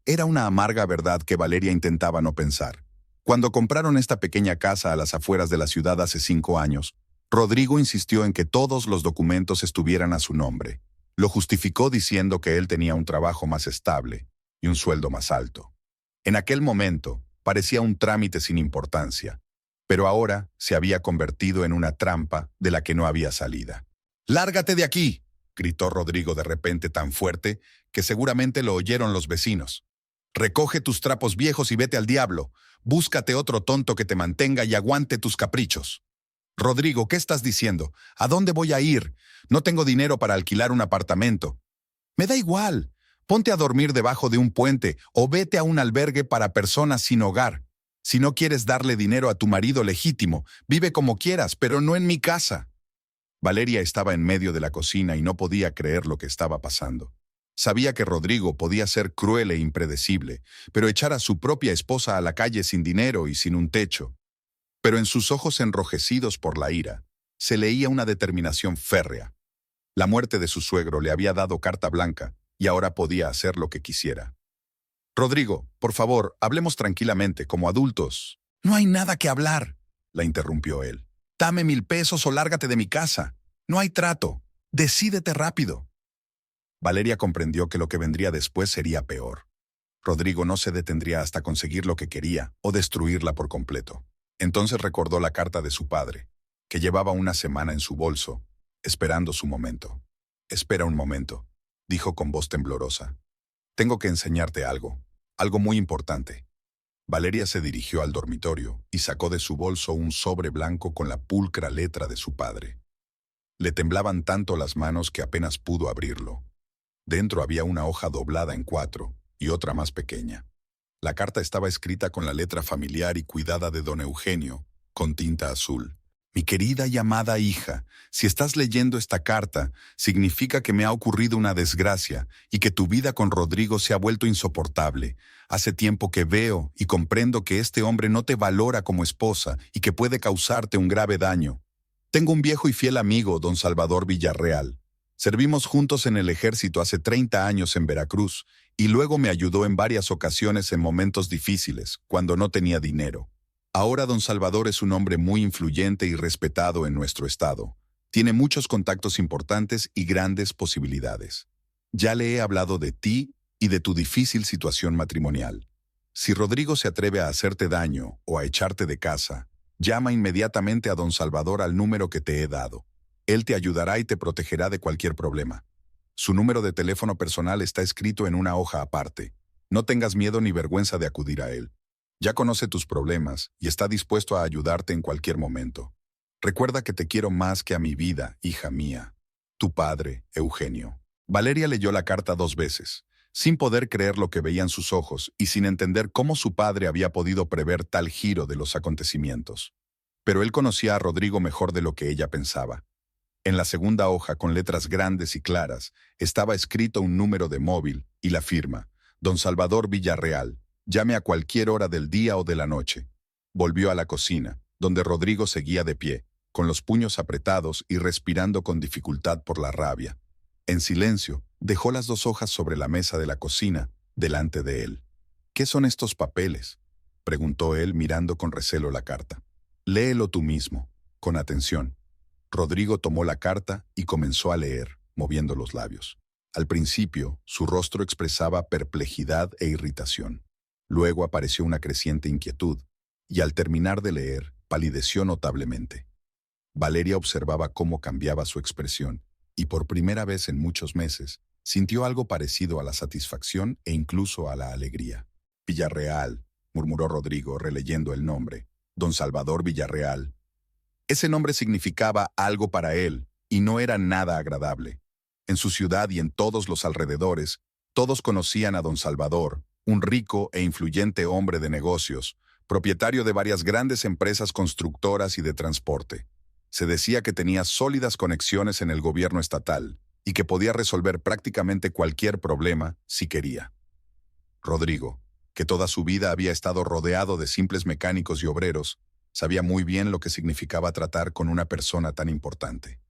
Era una amarga verdad que Valeria intentaba no pensar. Cuando compraron esta pequeña casa a las afueras de la ciudad hace 5 años, Rodrigo insistió en que todos los documentos estuvieran a su nombre. Lo justificó diciendo que él tenía un trabajo más estable y un sueldo más alto. En aquel momento, parecía un trámite sin importancia, pero ahora se había convertido en una trampa de la que no había salida. «¡Lárgate de aquí!», gritó Rodrigo de repente tan fuerte que seguramente lo oyeron los vecinos. «Recoge tus trapos viejos y vete al diablo. Búscate otro tonto que te mantenga y aguante tus caprichos». «Rodrigo, ¿qué estás diciendo? ¿A dónde voy a ir? No tengo dinero para alquilar un apartamento». «Me da igual. Ponte a dormir debajo de un puente o vete a un albergue para personas sin hogar. Si no quieres darle dinero a tu marido legítimo, vive como quieras, pero no en mi casa». Valeria estaba en medio de la cocina y no podía creer lo que estaba pasando. Sabía que Rodrigo podía ser cruel e impredecible, pero echar a su propia esposa a la calle sin dinero y sin un techo. Pero en sus ojos enrojecidos por la ira, se leía una determinación férrea. La muerte de su suegro le había dado carta blanca y ahora podía hacer lo que quisiera. «Rodrigo, por favor, hablemos tranquilamente, como adultos». «No hay nada que hablar», la interrumpió él. «Dame 1,000 pesos o lárgate de mi casa. No hay trato. Decídete rápido». Valeria comprendió que lo que vendría después sería peor. Rodrigo no se detendría hasta conseguir lo que quería o destruirla por completo. Entonces recordó la carta de su padre, que llevaba una semana en su bolso, esperando su momento. «Espera un momento», dijo con voz temblorosa. «Tengo que enseñarte algo muy importante». Valeria se dirigió al dormitorio y sacó de su bolso un sobre blanco con la pulcra letra de su padre. Le temblaban tanto las manos que apenas pudo abrirlo. Dentro había una hoja doblada en 4 y otra más pequeña. La carta estaba escrita con la letra familiar y cuidada de don Eugenio, con tinta azul. «Mi querida y amada hija, si estás leyendo esta carta, significa que me ha ocurrido una desgracia y que tu vida con Rodrigo se ha vuelto insoportable. Hace tiempo que veo y comprendo que este hombre no te valora como esposa y que puede causarte un grave daño. Tengo un viejo y fiel amigo, don Salvador Villarreal. Servimos juntos en el ejército hace 30 años en Veracruz y luego me ayudó en varias ocasiones en momentos difíciles, cuando no tenía dinero. Ahora don Salvador es un hombre muy influyente y respetado en nuestro estado. Tiene muchos contactos importantes y grandes posibilidades. Ya le he hablado de ti y de tu difícil situación matrimonial. Si Rodrigo se atreve a hacerte daño o a echarte de casa, llama inmediatamente a don Salvador al número que te he dado. Él te ayudará y te protegerá de cualquier problema. Su número de teléfono personal está escrito en una hoja aparte. No tengas miedo ni vergüenza de acudir a él. Ya conoce tus problemas y está dispuesto a ayudarte en cualquier momento. Recuerda que te quiero más que a mi vida, hija mía. Tu padre, Eugenio». Valeria leyó la carta 2 veces, sin poder creer lo que veían sus ojos y sin entender cómo su padre había podido prever tal giro de los acontecimientos. Pero él conocía a Rodrigo mejor de lo que ella pensaba. En la segunda hoja, con letras grandes y claras, estaba escrito un número de móvil y la firma: «Don Salvador Villarreal. Llame a cualquier hora del día o de la noche». Volvió a la cocina, donde Rodrigo seguía de pie, con los puños apretados y respirando con dificultad por la rabia. En silencio, dejó las 2 hojas sobre la mesa de la cocina, delante de él. «¿Qué son estos papeles?», preguntó él mirando con recelo la carta. «Léelo tú mismo, con atención». Rodrigo tomó la carta y comenzó a leer, moviendo los labios. Al principio, su rostro expresaba perplejidad e irritación. Luego apareció una creciente inquietud, y al terminar de leer, palideció notablemente. Valeria observaba cómo cambiaba su expresión, y por primera vez en muchos meses, sintió algo parecido a la satisfacción e incluso a la alegría. «Villarreal», murmuró Rodrigo, releyendo el nombre. «Don Salvador Villarreal». Ese nombre significaba algo para él, y no era nada agradable. En su ciudad y en todos los alrededores, todos conocían a don Salvador, un rico e influyente hombre de negocios, propietario de varias grandes empresas constructoras y de transporte. Se decía que tenía sólidas conexiones en el gobierno estatal y que podía resolver prácticamente cualquier problema si quería. Rodrigo, que toda su vida había estado rodeado de simples mecánicos y obreros, sabía muy bien lo que significaba tratar con una persona tan importante.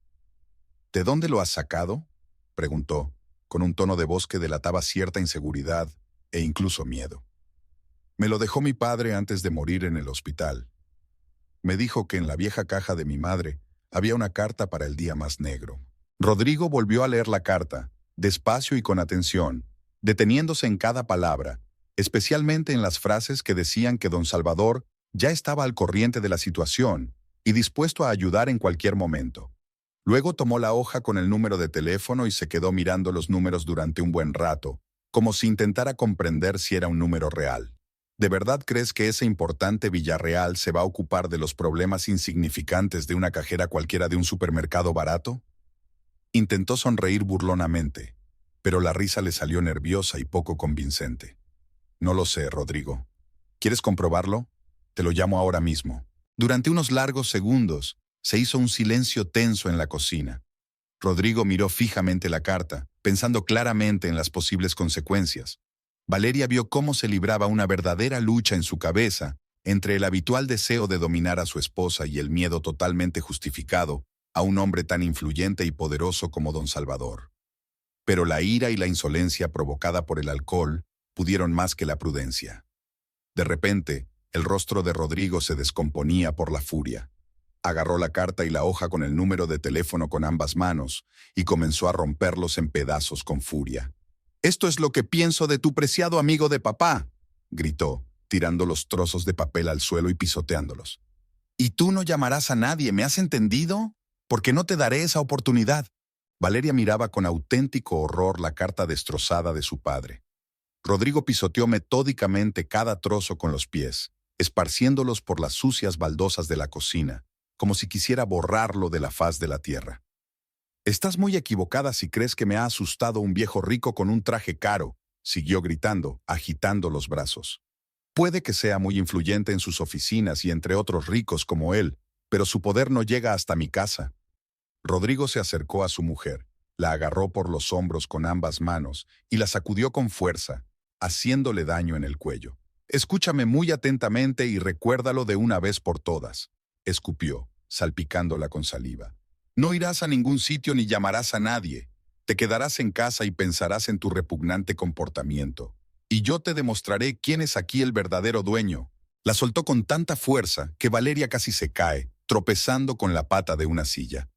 «¿De dónde lo has sacado?», preguntó, con un tono de voz que delataba cierta inseguridad e incluso miedo. «Me lo dejó mi padre antes de morir en el hospital. Me dijo que en la vieja caja de mi madre Había una carta para el día más negro. Rodrigo volvió a leer la carta, despacio y con atención, deteniéndose en cada palabra, especialmente en las frases que decían que don Salvador ya estaba al corriente de la situación y dispuesto a ayudar en cualquier momento. Luego tomó la hoja con el número de teléfono y se quedó mirando los números durante un buen rato, como si intentara comprender si era un número real. ¿De verdad crees que ese importante Villarreal se va a ocupar de los problemas insignificantes de una cajera cualquiera de un supermercado barato? Intentó sonreír burlonamente, pero la risa le salió nerviosa y poco convincente. No lo sé, Rodrigo. ¿Quieres comprobarlo? Te lo llamo ahora mismo. Durante unos largos segundos, se hizo un silencio tenso en la cocina. Rodrigo miró fijamente la carta, pensando claramente en las posibles consecuencias. Valeria vio cómo se libraba una verdadera lucha en su cabeza entre el habitual deseo de dominar a su esposa y el miedo totalmente justificado a un hombre tan influyente y poderoso como don Salvador. Pero la ira y la insolencia provocada por el alcohol pudieron más que la prudencia. De repente, el rostro de Rodrigo se descomponía por la furia. Agarró la carta y la hoja con el número de teléfono con ambas manos y comenzó a romperlos en pedazos con furia. «Esto es lo que pienso de tu preciado amigo de papá», gritó, tirando los trozos de papel al suelo y pisoteándolos. «Y tú no llamarás a nadie, ¿me has entendido? Porque no te daré esa oportunidad». Valeria miraba con auténtico horror la carta destrozada de su padre. Rodrigo pisoteó metódicamente cada trozo con los pies, esparciéndolos por las sucias baldosas de la cocina, como si quisiera borrarlo de la faz de la tierra. «Estás muy equivocada si crees que me ha asustado un viejo rico con un traje caro», siguió gritando, agitando los brazos. «Puede que sea muy influyente en sus oficinas y entre otros ricos como él, pero su poder no llega hasta mi casa». Rodrigo se acercó a su mujer, la agarró por los hombros con ambas manos y la sacudió con fuerza, haciéndole daño en el cuello. «Escúchame muy atentamente y recuérdalo de una vez por todas», escupió, salpicándola con saliva. «No irás a ningún sitio ni llamarás a nadie. Te quedarás en casa y pensarás en tu repugnante comportamiento. Y yo te demostraré quién es aquí el verdadero dueño». La soltó con tanta fuerza que Valeria casi se cae, tropezando con la pata de una silla.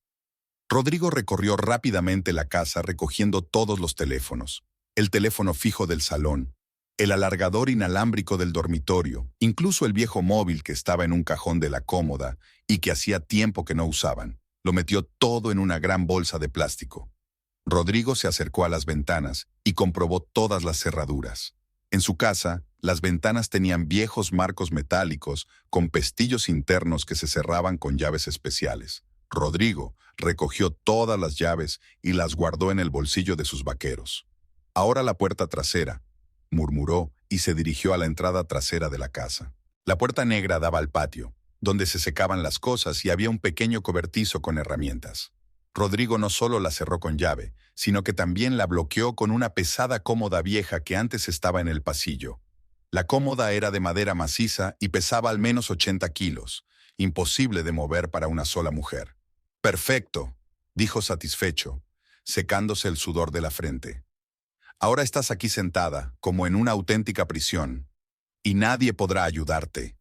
Rodrigo recorrió rápidamente la casa recogiendo todos los teléfonos. El teléfono fijo del salón, el alargador inalámbrico del dormitorio, incluso el viejo móvil que estaba en un cajón de la cómoda y que hacía tiempo que no usaban. Lo metió todo en una gran bolsa de plástico. Rodrigo se acercó a las ventanas y comprobó todas las cerraduras. En su casa, las ventanas tenían viejos marcos metálicos con pestillos internos que se cerraban con llaves especiales. Rodrigo recogió todas las llaves y las guardó en el bolsillo de sus vaqueros. «Ahora la puerta trasera», murmuró y se dirigió a la entrada trasera de la casa. La puerta negra daba al patio, donde se secaban las cosas y había un pequeño cobertizo con herramientas. Rodrigo no solo la cerró con llave, sino que también la bloqueó con una pesada cómoda vieja que antes estaba en el pasillo. La cómoda era de madera maciza y pesaba al menos 80 kilos, imposible de mover para una sola mujer. «Perfecto», dijo satisfecho, secándose el sudor de la frente. «Ahora estás aquí sentada, como en una auténtica prisión, y nadie podrá ayudarte».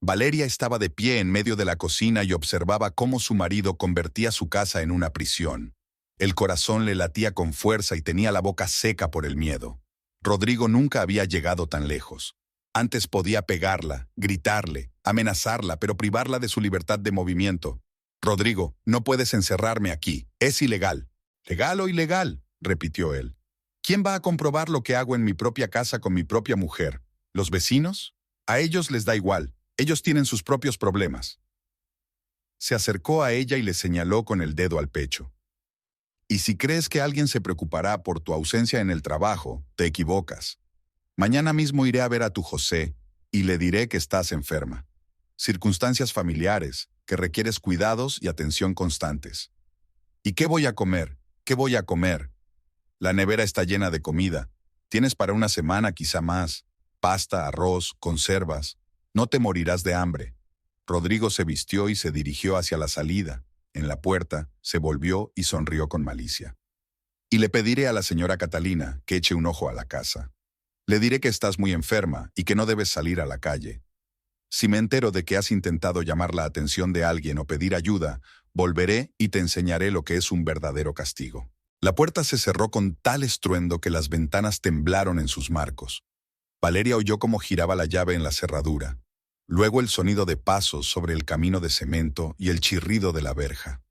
Valeria estaba de pie en medio de la cocina y observaba cómo su marido convertía su casa en una prisión. El corazón le latía con fuerza y tenía la boca seca por el miedo. Rodrigo nunca había llegado tan lejos. Antes podía pegarla, gritarle, amenazarla, pero privarla de su libertad de movimiento. «Rodrigo, no puedes encerrarme aquí. Es ilegal». «¿Legal o ilegal?», repitió él. «¿Quién va a comprobar lo que hago en mi propia casa con mi propia mujer? ¿Los vecinos? A ellos les da igual. Ellos tienen sus propios problemas». Se acercó a ella y le señaló con el dedo al pecho. «Y si crees que alguien se preocupará por tu ausencia en el trabajo, te equivocas. Mañana mismo iré a ver a tu José y le diré que estás enferma. Circunstancias familiares, que requieres cuidados y atención constantes. ¿Y qué voy a comer? ¿Qué voy a comer? La nevera está llena de comida. Tienes para una semana, quizá más. Pasta, arroz, conservas. No te morirás de hambre». Rodrigo se vistió y se dirigió hacia la salida. En la puerta, se volvió y sonrió con malicia. «Y le pediré a la señora Catalina que eche un ojo a la casa. Le diré que estás muy enferma y que no debes salir a la calle». Si me entero de que has intentado llamar la atención de alguien o pedir ayuda, volveré y te enseñaré lo que es un verdadero castigo. La puerta se cerró con tal estruendo que las ventanas temblaron en sus marcos. Valeria oyó cómo giraba la llave en la cerradura. Luego el sonido de pasos sobre el camino de cemento y el chirrido de la verja.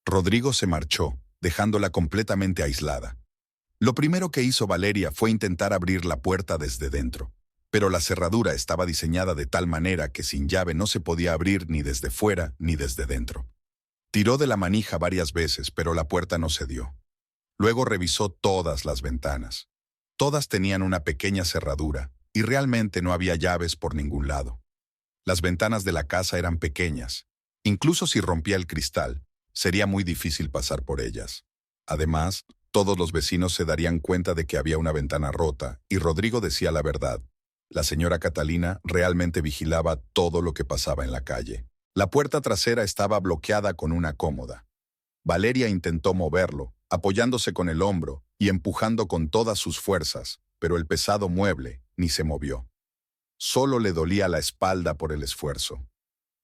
Rodrigo se marchó, dejándola completamente aislada. Lo primero que hizo Valeria fue intentar abrir la puerta desde dentro, pero la cerradura estaba diseñada de tal manera que sin llave no se podía abrir ni desde fuera ni desde dentro. Tiró de la manija varias veces, pero la puerta no cedió. Luego revisó todas las ventanas. Todas tenían una pequeña cerradura, y realmente no había llaves por ningún lado. Las ventanas de la casa eran pequeñas. Incluso si rompía el cristal, sería muy difícil pasar por ellas. Además, todos los vecinos se darían cuenta de que había una ventana rota, y Rodrigo decía la verdad. La señora Catalina realmente vigilaba todo lo que pasaba en la calle. La puerta trasera estaba bloqueada con una cómoda. Valeria intentó moverlo, apoyándose con el hombro y empujando con todas sus fuerzas, pero el pesado mueble ni se movió. Solo le dolía la espalda por el esfuerzo.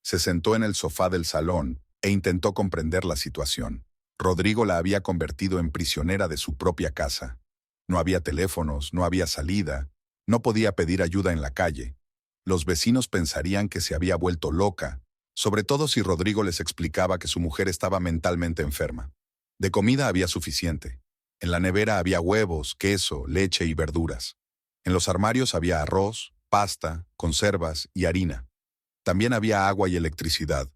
Se sentó en el sofá del salón e intentó comprender la situación. Rodrigo la había convertido en prisionera de su propia casa. No había teléfonos, no había salida, no podía pedir ayuda en la calle. Los vecinos pensarían que se había vuelto loca, sobre todo si Rodrigo les explicaba que su mujer estaba mentalmente enferma. De comida había suficiente. En la nevera había huevos, queso, leche y verduras. En los armarios había arroz, pasta, conservas y harina. También había agua y electricidad.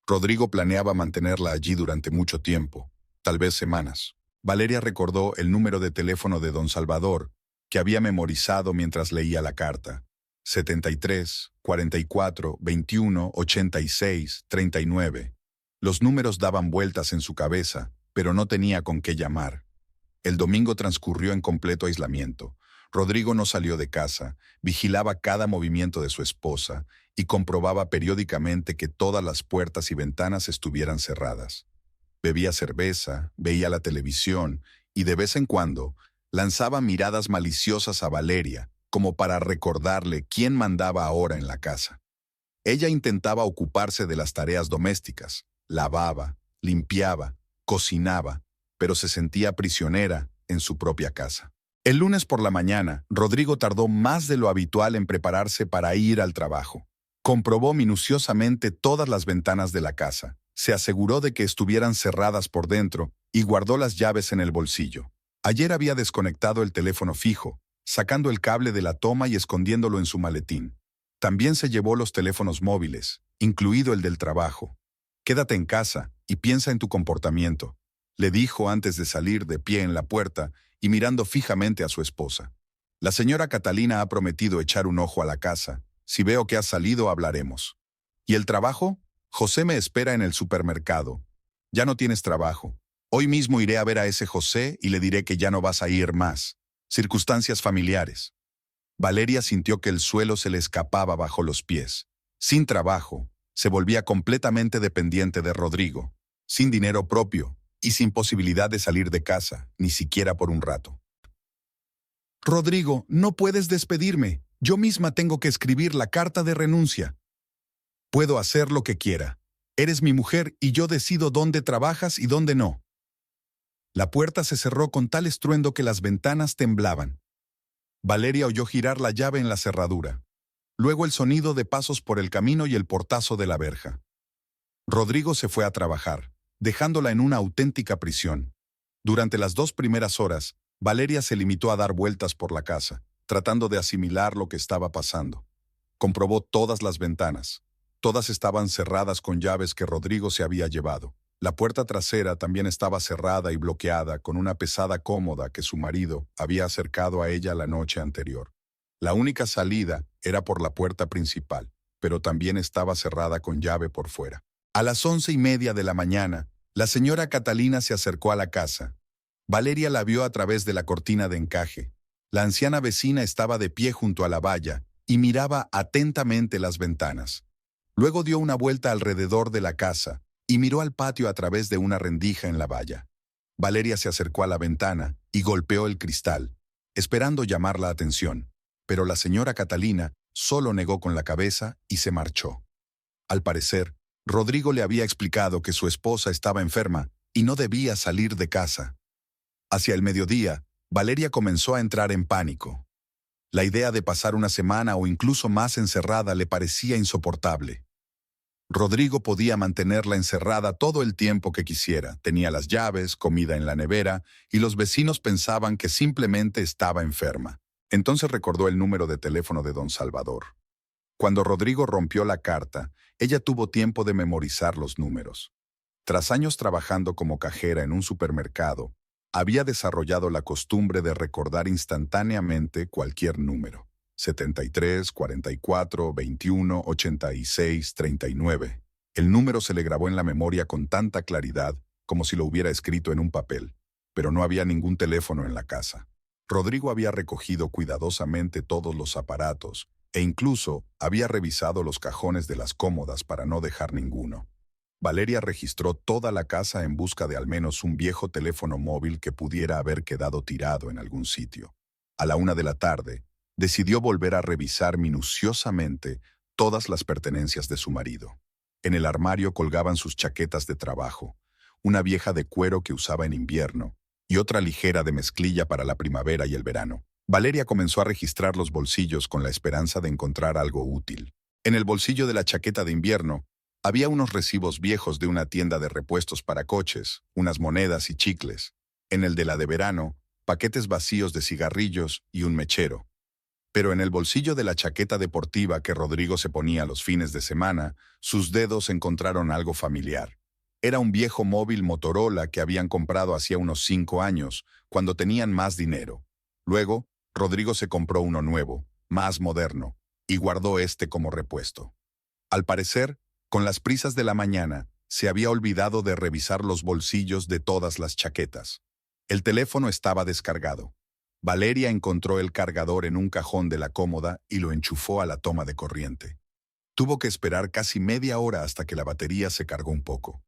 Rodrigo planeaba mantenerla allí durante mucho tiempo, tal vez semanas. Valeria recordó el número de teléfono de don Salvador, que había memorizado mientras leía la carta. 73, 44, 21, 86, 39. Los números daban vueltas en su cabeza, pero no tenía con qué llamar. El domingo transcurrió en completo aislamiento. Rodrigo no salió de casa, vigilaba cada movimiento de su esposa y comprobaba periódicamente que todas las puertas y ventanas estuvieran cerradas. Bebía cerveza, veía la televisión y de vez en cuando lanzaba miradas maliciosas a Valeria, como para recordarle quién mandaba ahora en la casa. Ella intentaba ocuparse de las tareas domésticas, lavaba, limpiaba, cocinaba, pero se sentía prisionera en su propia casa. El lunes por la mañana, Rodrigo tardó más de lo habitual en prepararse para ir al trabajo. Comprobó minuciosamente todas las ventanas de la casa, se aseguró de que estuvieran cerradas por dentro y guardó las llaves en el bolsillo. Ayer había desconectado el teléfono fijo, sacando el cable de la toma y escondiéndolo en su maletín. También se llevó los teléfonos móviles, incluido el del trabajo. «Quédate en casa y piensa en tu comportamiento», le dijo antes de salir de pie en la puerta y mirando fijamente a su esposa. «La señora Catalina ha prometido echar un ojo a la casa. Si veo que has salido, hablaremos». «¿Y el trabajo? José me espera en el supermercado». «Ya no tienes trabajo. Hoy mismo iré a ver a ese José y le diré que ya no vas a ir más. Circunstancias familiares». Valeria sintió que el suelo se le escapaba bajo los pies. Sin trabajo, se volvía completamente dependiente de Rodrigo, sin dinero propio y sin posibilidad de salir de casa, ni siquiera por un rato. «Rodrigo, no puedes despedirme. Yo misma tengo que escribir la carta de renuncia». «Puedo hacer lo que quiera. Eres mi mujer y yo decido dónde trabajas y dónde no». La puerta se cerró con tal estruendo que las ventanas temblaban. Valeria oyó girar la llave en la cerradura. Luego el sonido de pasos por el camino y el portazo de la verja. Rodrigo se fue a trabajar, dejándola en una auténtica prisión. Durante las 2 primeras horas, Valeria se limitó a dar vueltas por la casa, tratando de asimilar lo que estaba pasando. Comprobó todas las ventanas. Todas estaban cerradas con llaves que Rodrigo se había llevado. La puerta trasera también estaba cerrada y bloqueada con una pesada cómoda que su marido había acercado a ella la noche anterior. La única salida era por la puerta principal, pero también estaba cerrada con llave por fuera. A las 11:30 de la mañana, la señora Catalina se acercó a la casa. Valeria la vio a través de la cortina de encaje. La anciana vecina estaba de pie junto a la valla y miraba atentamente las ventanas. Luego dio una vuelta alrededor de la casa y miró al patio a través de una rendija en la valla. Valeria se acercó a la ventana y golpeó el cristal, esperando llamar la atención, pero la señora Catalina solo negó con la cabeza y se marchó. Al parecer, Rodrigo le había explicado que su esposa estaba enferma y no debía salir de casa. Hacia el mediodía, Valeria comenzó a entrar en pánico. La idea de pasar una semana o incluso más encerrada le parecía insoportable. Rodrigo podía mantenerla encerrada todo el tiempo que quisiera. Tenía las llaves, comida en la nevera, y los vecinos pensaban que simplemente estaba enferma. Entonces recordó el número de teléfono de don Salvador. Cuando Rodrigo rompió la carta, ella tuvo tiempo de memorizar los números. Tras años trabajando como cajera en un supermercado, había desarrollado la costumbre de recordar instantáneamente cualquier número. 73, 44, 21, 86, 39. El número se le grabó en la memoria con tanta claridad como si lo hubiera escrito en un papel, pero no había ningún teléfono en la casa. Rodrigo había recogido cuidadosamente todos los aparatos e incluso había revisado los cajones de las cómodas para no dejar ninguno. Valeria registró toda la casa en busca de al menos un viejo teléfono móvil que pudiera haber quedado tirado en algún sitio. A la 1 de la tarde, decidió volver a revisar minuciosamente todas las pertenencias de su marido. En el armario colgaban sus chaquetas de trabajo, una vieja de cuero que usaba en invierno y otra ligera de mezclilla para la primavera y el verano. Valeria comenzó a registrar los bolsillos con la esperanza de encontrar algo útil. En el bolsillo de la chaqueta de invierno había unos recibos viejos de una tienda de repuestos para coches, unas monedas y chicles. En el de la de verano, paquetes vacíos de cigarrillos y un mechero. Pero en el bolsillo de la chaqueta deportiva que Rodrigo se ponía los fines de semana, sus dedos encontraron algo familiar. Era un viejo móvil Motorola que habían comprado hacía unos 5 años, cuando tenían más dinero. Luego, Rodrigo se compró uno nuevo, más moderno, y guardó este como repuesto. Al parecer, con las prisas de la mañana, se había olvidado de revisar los bolsillos de todas las chaquetas. El teléfono estaba descargado. Valeria encontró el cargador en un cajón de la cómoda y lo enchufó a la toma de corriente. Tuvo que esperar casi media hora hasta que la batería se cargó un poco.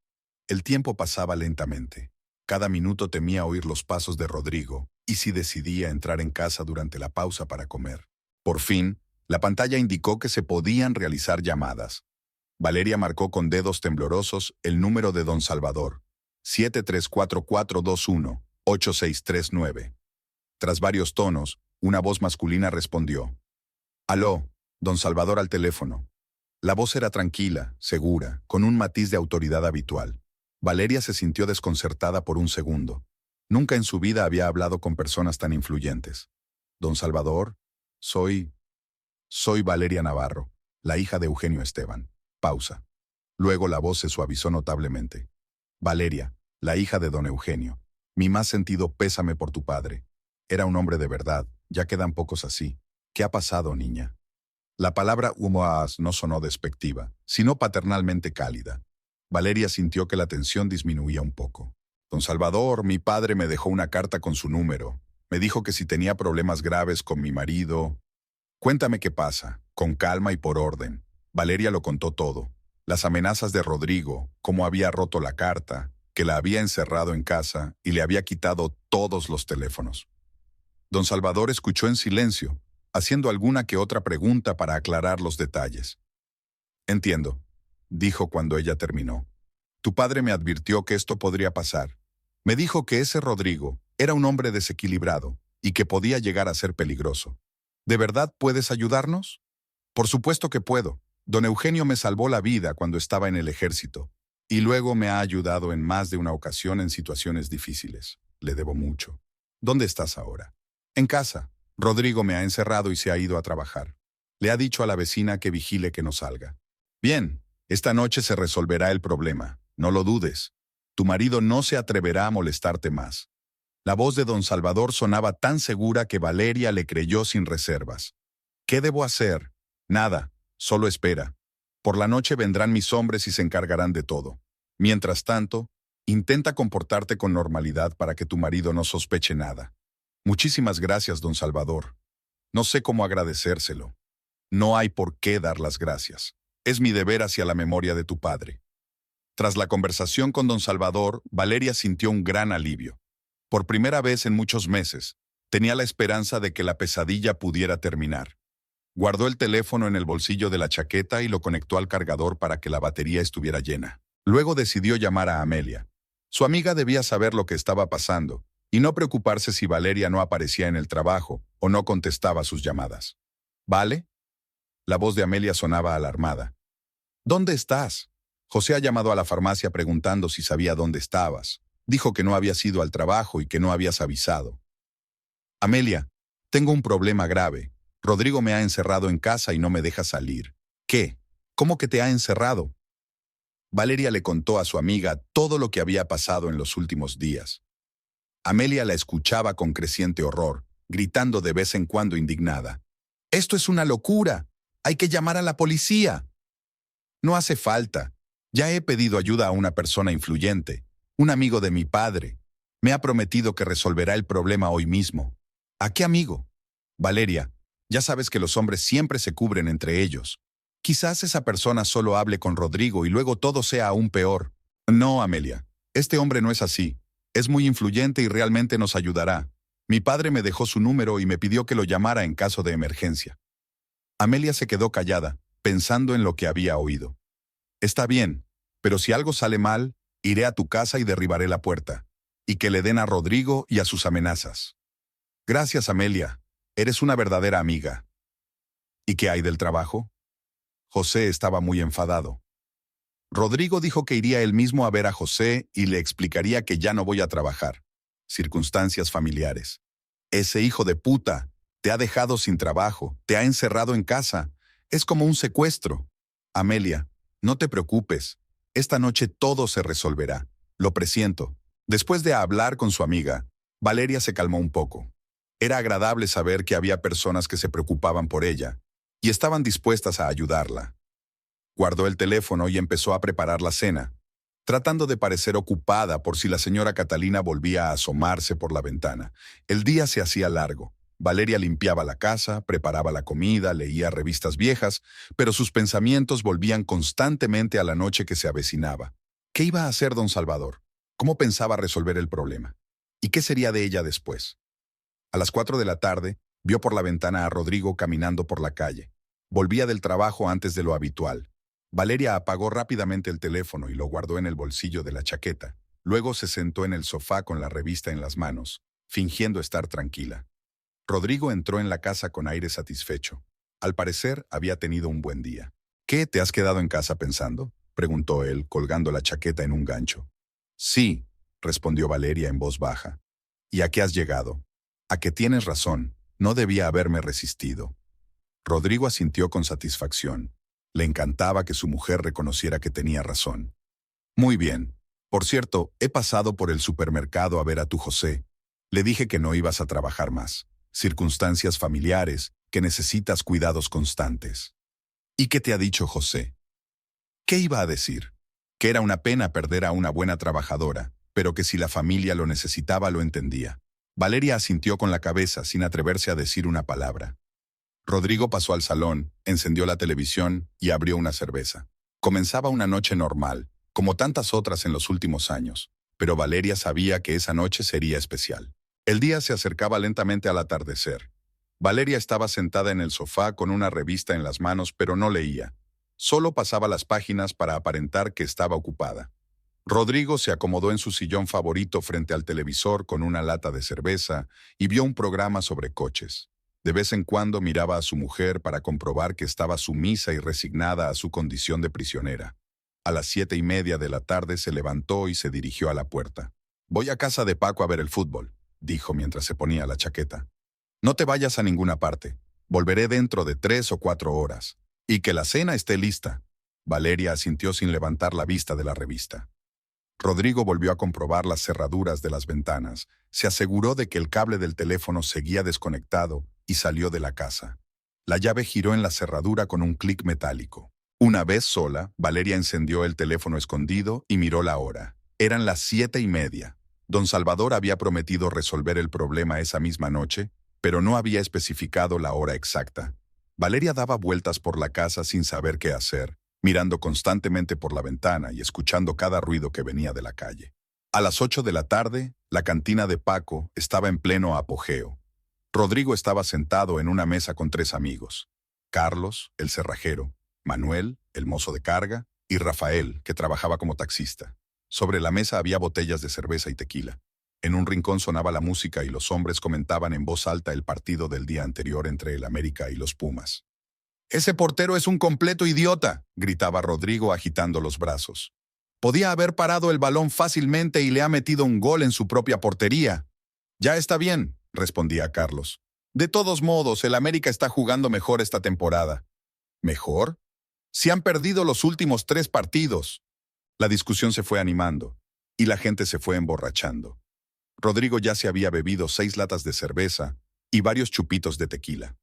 El tiempo pasaba lentamente. Cada minuto temía oír los pasos de Rodrigo y si decidía entrar en casa durante la pausa para comer. Por fin, la pantalla indicó que se podían realizar llamadas. Valeria marcó con dedos temblorosos el número de don Salvador, 734421-8639. Tras varios tonos, una voz masculina respondió. «Aló, don Salvador al teléfono». La voz era tranquila, segura, con un matiz de autoridad habitual. Valeria se sintió desconcertada por un segundo. Nunca en su vida había hablado con personas tan influyentes. «Don Salvador, soy Valeria Navarro, la hija de Eugenio Esteban». Pausa. Luego la voz se suavizó notablemente. «Valeria, la hija de don Eugenio. Mi más sentido pésame por tu padre. Era un hombre de verdad, ya quedan pocos así. ¿Qué ha pasado, niña?». La palabra humoas no sonó despectiva, sino paternalmente cálida. Valeria sintió que la tensión disminuía un poco. «Don Salvador, mi padre me dejó una carta con su número. Me dijo que si tenía problemas graves con mi marido...». «Cuéntame qué pasa, con calma y por orden». Valeria lo contó todo. Las amenazas de Rodrigo, cómo había roto la carta, que la había encerrado en casa y le había quitado todos los teléfonos. Don Salvador escuchó en silencio, haciendo alguna que otra pregunta para aclarar los detalles. «Entiendo», dijo cuando ella terminó. «Tu padre me advirtió que esto podría pasar. Me dijo que ese Rodrigo era un hombre desequilibrado y que podía llegar a ser peligroso. ¿De verdad puedes ayudarnos?». «Por supuesto que puedo. Don Eugenio me salvó la vida cuando estaba en el ejército y luego me ha ayudado en más de una ocasión en situaciones difíciles. Le debo mucho». «¿Dónde estás ahora?». «En casa. Rodrigo me ha encerrado y se ha ido a trabajar. Le ha dicho a la vecina que vigile que no salga». «Bien, esta noche se resolverá el problema. No lo dudes. Tu marido no se atreverá a molestarte más». La voz de don Salvador sonaba tan segura que Valeria le creyó sin reservas. «¿Qué debo hacer?». «Nada, solo espera. Por la noche vendrán mis hombres y se encargarán de todo. Mientras tanto, intenta comportarte con normalidad para que tu marido no sospeche nada». «Muchísimas gracias, don Salvador. No sé cómo agradecérselo». «No hay por qué dar las gracias. Es mi deber hacia la memoria de tu padre». Tras la conversación con don Salvador, Valeria sintió un gran alivio. Por primera vez en muchos meses, tenía la esperanza de que la pesadilla pudiera terminar. Guardó el teléfono en el bolsillo de la chaqueta y lo conectó al cargador para que la batería estuviera llena. Luego decidió llamar a Amelia. Su amiga debía saber lo que estaba pasando y no preocuparse si Valeria no aparecía en el trabajo o no contestaba sus llamadas. ¿Vale? La voz de Amelia sonaba alarmada. ¿Dónde estás? José ha llamado a la farmacia preguntando si sabía dónde estabas. Dijo que no habías ido al trabajo y que no habías avisado. Amelia, tengo un problema grave. Rodrigo me ha encerrado en casa y no me deja salir. ¿Qué? ¿Cómo que te ha encerrado? Valeria le contó a su amiga todo lo que había pasado en los últimos días. Amelia la escuchaba con creciente horror, gritando de vez en cuando indignada. «¡Esto es una locura! ¡Hay que llamar a la policía!». «No hace falta. Ya he pedido ayuda a una persona influyente, un amigo de mi padre. Me ha prometido que resolverá el problema hoy mismo». «¿A qué amigo?» «Valeria, ya sabes que los hombres siempre se cubren entre ellos. Quizás esa persona solo hable con Rodrigo y luego todo sea aún peor». «No, Amelia, este hombre no es así. Es muy influyente y realmente nos ayudará. Mi padre me dejó su número y me pidió que lo llamara en caso de emergencia». Amelia se quedó callada, pensando en lo que había oído. «Está bien, pero si algo sale mal, iré a tu casa y derribaré la puerta. Y que le den a Rodrigo y a sus amenazas». «Gracias, Amelia. Eres una verdadera amiga». «¿Y qué hay del trabajo?» José estaba muy enfadado. Rodrigo dijo que iría él mismo a ver a José y le explicaría que ya no voy a trabajar. Circunstancias familiares. «Ese hijo de puta te ha dejado sin trabajo, te ha encerrado en casa. Es como un secuestro». «Amelia, no te preocupes. Esta noche todo se resolverá. Lo presiento». Después de hablar con su amiga, Valeria se calmó un poco. Era agradable saber que había personas que se preocupaban por ella y estaban dispuestas a ayudarla. Guardó el teléfono y empezó a preparar la cena, tratando de parecer ocupada por si la señora Catalina volvía a asomarse por la ventana. El día se hacía largo. Valeria limpiaba la casa, preparaba la comida, leía revistas viejas, pero sus pensamientos volvían constantemente a la noche que se avecinaba. ¿Qué iba a hacer don Salvador? ¿Cómo pensaba resolver el problema? ¿Y qué sería de ella después? A las 4 de la tarde, vio por la ventana a Rodrigo caminando por la calle. Volvía del trabajo antes de lo habitual. Valeria apagó rápidamente el teléfono y lo guardó en el bolsillo de la chaqueta. Luego se sentó en el sofá con la revista en las manos, fingiendo estar tranquila. Rodrigo entró en la casa con aire satisfecho. Al parecer, había tenido un buen día. «¿Qué, te has quedado en casa pensando?», preguntó él, colgando la chaqueta en un gancho. «Sí», respondió Valeria en voz baja. «¿Y a qué has llegado?». «A que tienes razón, no debía haberme resistido». Rodrigo asintió con satisfacción. Le encantaba que su mujer reconociera que tenía razón. «Muy bien. Por cierto, he pasado por el supermercado a ver a tu José. Le dije que no ibas a trabajar más. Circunstancias familiares, que necesitas cuidados constantes». «¿Y qué te ha dicho José?». «¿Qué iba a decir? Que era una pena perder a una buena trabajadora, pero que si la familia lo necesitaba lo entendía». Valeria asintió con la cabeza sin atreverse a decir una palabra. Rodrigo pasó al salón, encendió la televisión y abrió una cerveza. Comenzaba una noche normal, como tantas otras en los últimos años, pero Valeria sabía que esa noche sería especial. El día se acercaba lentamente al atardecer. Valeria estaba sentada en el sofá con una revista en las manos, pero no leía. Solo pasaba las páginas para aparentar que estaba ocupada. Rodrigo se acomodó en su sillón favorito frente al televisor con una lata de cerveza y vio un programa sobre coches. De vez en cuando miraba a su mujer para comprobar que estaba sumisa y resignada a su condición de prisionera. A las 7:30 de la tarde se levantó y se dirigió a la puerta. «Voy a casa de Paco a ver el fútbol», dijo mientras se ponía la chaqueta. «No te vayas a ninguna parte. Volveré dentro de 3 o 4 horas. Y que la cena esté lista». Valeria asintió sin levantar la vista de la revista. Rodrigo volvió a comprobar las cerraduras de las ventanas, se aseguró de que el cable del teléfono seguía desconectado y salió de la casa. La llave giró en la cerradura con un clic metálico. Una vez sola, Valeria encendió el teléfono escondido y miró la hora. Eran las 7:30. Don Salvador había prometido resolver el problema esa misma noche, pero no había especificado la hora exacta. Valeria daba vueltas por la casa sin saber qué hacer, mirando constantemente por la ventana y escuchando cada ruido que venía de la calle. A las 8 de la tarde, la cantina de Paco estaba en pleno apogeo. Rodrigo estaba sentado en una mesa con 3 amigos. Carlos, el cerrajero, Manuel, el mozo de carga, y Rafael, que trabajaba como taxista. Sobre la mesa había botellas de cerveza y tequila. En un rincón sonaba la música y los hombres comentaban en voz alta el partido del día anterior entre el América y los Pumas. «Ese portero es un completo idiota», gritaba Rodrigo agitando los brazos. «Podía haber parado el balón fácilmente y le ha metido un gol en su propia portería». «Ya está bien», respondía Carlos. «De todos modos, el América está jugando mejor esta temporada». ¿Mejor? Si han perdido los últimos 3 partidos. La discusión se fue animando, y la gente se fue emborrachando. Rodrigo ya se había bebido 6 latas de cerveza y varios chupitos de tequila.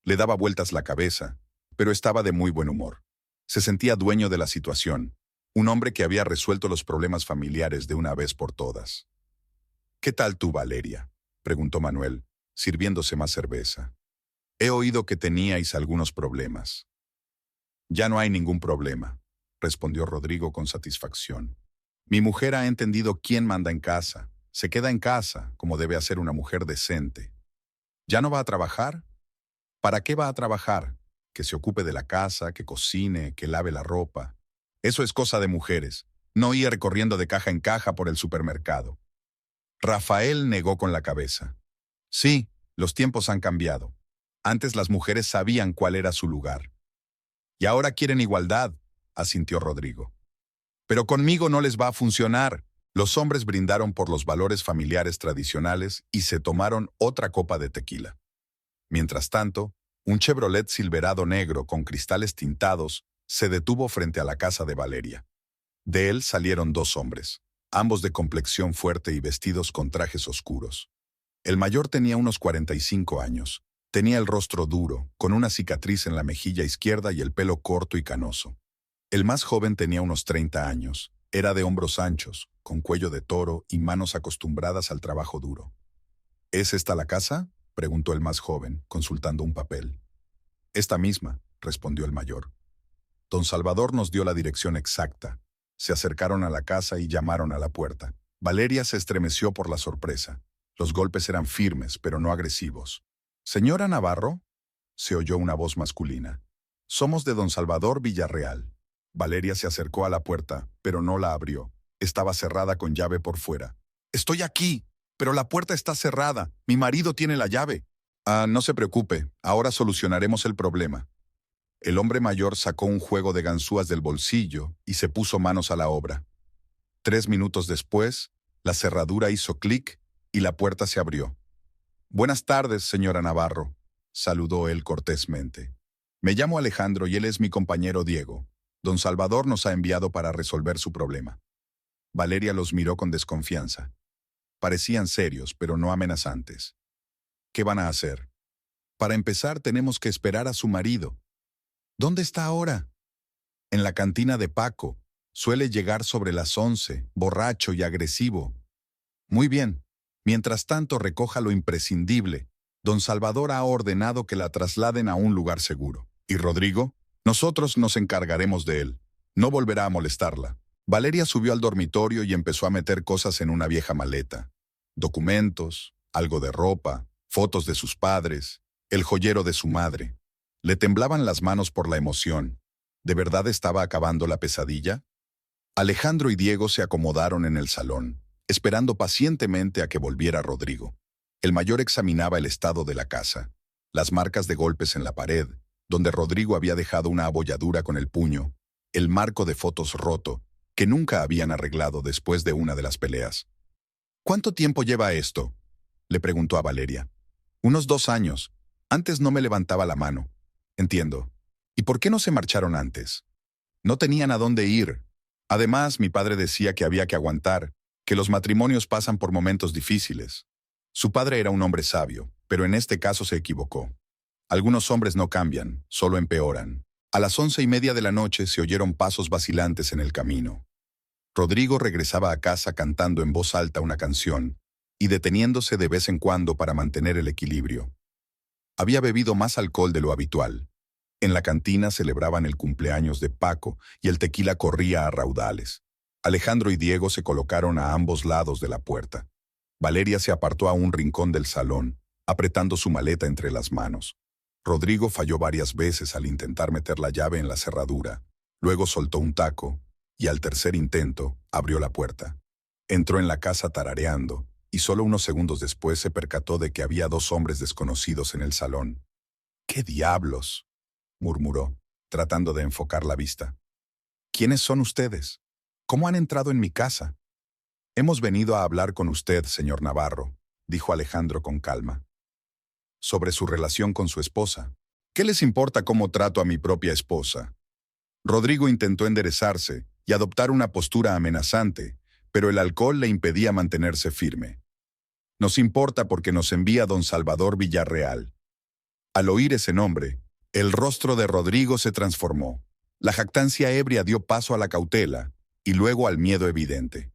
Le daba vueltas la cabeza, pero estaba de muy buen humor. Se sentía dueño de la situación, un hombre que había resuelto los problemas familiares de una vez por todas. «¿Qué tal tú, Valeria?», preguntó Manuel, sirviéndose más cerveza. «He oído que teníais algunos problemas». «Ya no hay ningún problema», respondió Rodrigo con satisfacción. «Mi mujer ha entendido quién manda en casa. Se queda en casa, como debe hacer una mujer decente. ¿Ya no va a trabajar? ¿Para qué va a trabajar? Que se ocupe de la casa, que cocine, que lave la ropa. Eso es cosa de mujeres, no ir corriendo de caja en caja por el supermercado». Rafael negó con la cabeza. «Sí, los tiempos han cambiado. Antes las mujeres sabían cuál era su lugar. Y ahora quieren igualdad», asintió Rodrigo. «Pero conmigo no les va a funcionar». Los hombres brindaron por los valores familiares tradicionales y se tomaron otra copa de tequila. Mientras tanto, un Chevrolet Silverado negro con cristales tintados se detuvo frente a la casa de Valeria. De él salieron 2 hombres, ambos de complexión fuerte y vestidos con trajes oscuros. El mayor tenía unos 45 años. Tenía el rostro duro, con una cicatriz en la mejilla izquierda y el pelo corto y canoso. El más joven tenía unos 30 años. Era de hombros anchos, con cuello de toro y manos acostumbradas al trabajo duro. «¿Es esta la casa?», preguntó el más joven, consultando un papel. «Esta misma», respondió el mayor. Don Salvador nos dio la dirección exacta. Se acercaron a la casa y llamaron a la puerta. Valeria se estremeció por la sorpresa. Los golpes eran firmes, pero no agresivos. «¿Señora Navarro?», se oyó una voz masculina. «Somos de Don Salvador Villarreal». Valeria se acercó a la puerta, pero no la abrió. Estaba cerrada con llave por fuera. «Estoy aquí, pero la puerta está cerrada. Mi marido tiene la llave». «Ah, no se preocupe, ahora solucionaremos el problema». El hombre mayor sacó un juego de ganzúas del bolsillo y se puso manos a la obra. 3 minutos después, la cerradura hizo clic y la puerta se abrió. «Buenas tardes, señora Navarro», saludó él cortésmente. «Me llamo Alejandro y él es mi compañero Diego. Don Salvador nos ha enviado para resolver su problema». Valeria los miró con desconfianza. Parecían serios, pero no amenazantes. «¿Qué van a hacer?» «Para empezar, tenemos que esperar a su marido». «¿Dónde está ahora?» «En la cantina de Paco. Suele llegar sobre las 11, borracho y agresivo». «Muy bien. Mientras tanto, recoja lo imprescindible. Don Salvador ha ordenado que la trasladen a un lugar seguro. ¿Y Rodrigo? Nosotros nos encargaremos de él. No volverá a molestarla». Valeria subió al dormitorio y empezó a meter cosas en una vieja maleta. Documentos, algo de ropa, fotos de sus padres, el joyero de su madre. Le temblaban las manos por la emoción. ¿De verdad estaba acabando la pesadilla? Alejandro y Diego se acomodaron en el salón, esperando pacientemente a que volviera Rodrigo. El mayor examinaba el estado de la casa, las marcas de golpes en la pared, donde Rodrigo había dejado una abolladura con el puño, el marco de fotos roto, que nunca habían arreglado después de una de las peleas. «¿Cuánto tiempo lleva esto?», le preguntó a Valeria. «Unos 2 años. Antes no me levantaba la mano». «Entiendo. ¿Y por qué no se marcharon antes?» «No tenían a dónde ir. Además, mi padre decía que había que aguantar, que los matrimonios pasan por momentos difíciles». Su padre era un hombre sabio, pero en este caso se equivocó. Algunos hombres no cambian, solo empeoran. A las 11:30 de la noche se oyeron pasos vacilantes en el camino. Rodrigo regresaba a casa cantando en voz alta una canción y deteniéndose de vez en cuando para mantener el equilibrio. Había bebido más alcohol de lo habitual. En la cantina celebraban el cumpleaños de Paco y el tequila corría a raudales. Alejandro y Diego se colocaron a ambos lados de la puerta. Valeria se apartó a un rincón del salón, apretando su maleta entre las manos. Rodrigo falló varias veces al intentar meter la llave en la cerradura. Luego soltó un taco y al tercer intento abrió la puerta. Entró en la casa tarareando y solo unos segundos después se percató de que había dos hombres desconocidos en el salón. «¿Qué diablos?», murmuró, tratando de enfocar la vista. «¿Quiénes son ustedes? ¿Cómo han entrado en mi casa?» «Hemos venido a hablar con usted, señor Navarro», dijo Alejandro con calma. «Sobre su relación con su esposa. ¿Qué les importa cómo trato a mi propia esposa?». Rodrigo intentó enderezarse y adoptar una postura amenazante, pero el alcohol le impedía mantenerse firme. «Nos importa porque nos envía don Salvador Villarreal». Al oír ese nombre, el rostro de Rodrigo se transformó. La jactancia ebria dio paso a la cautela y luego al miedo evidente.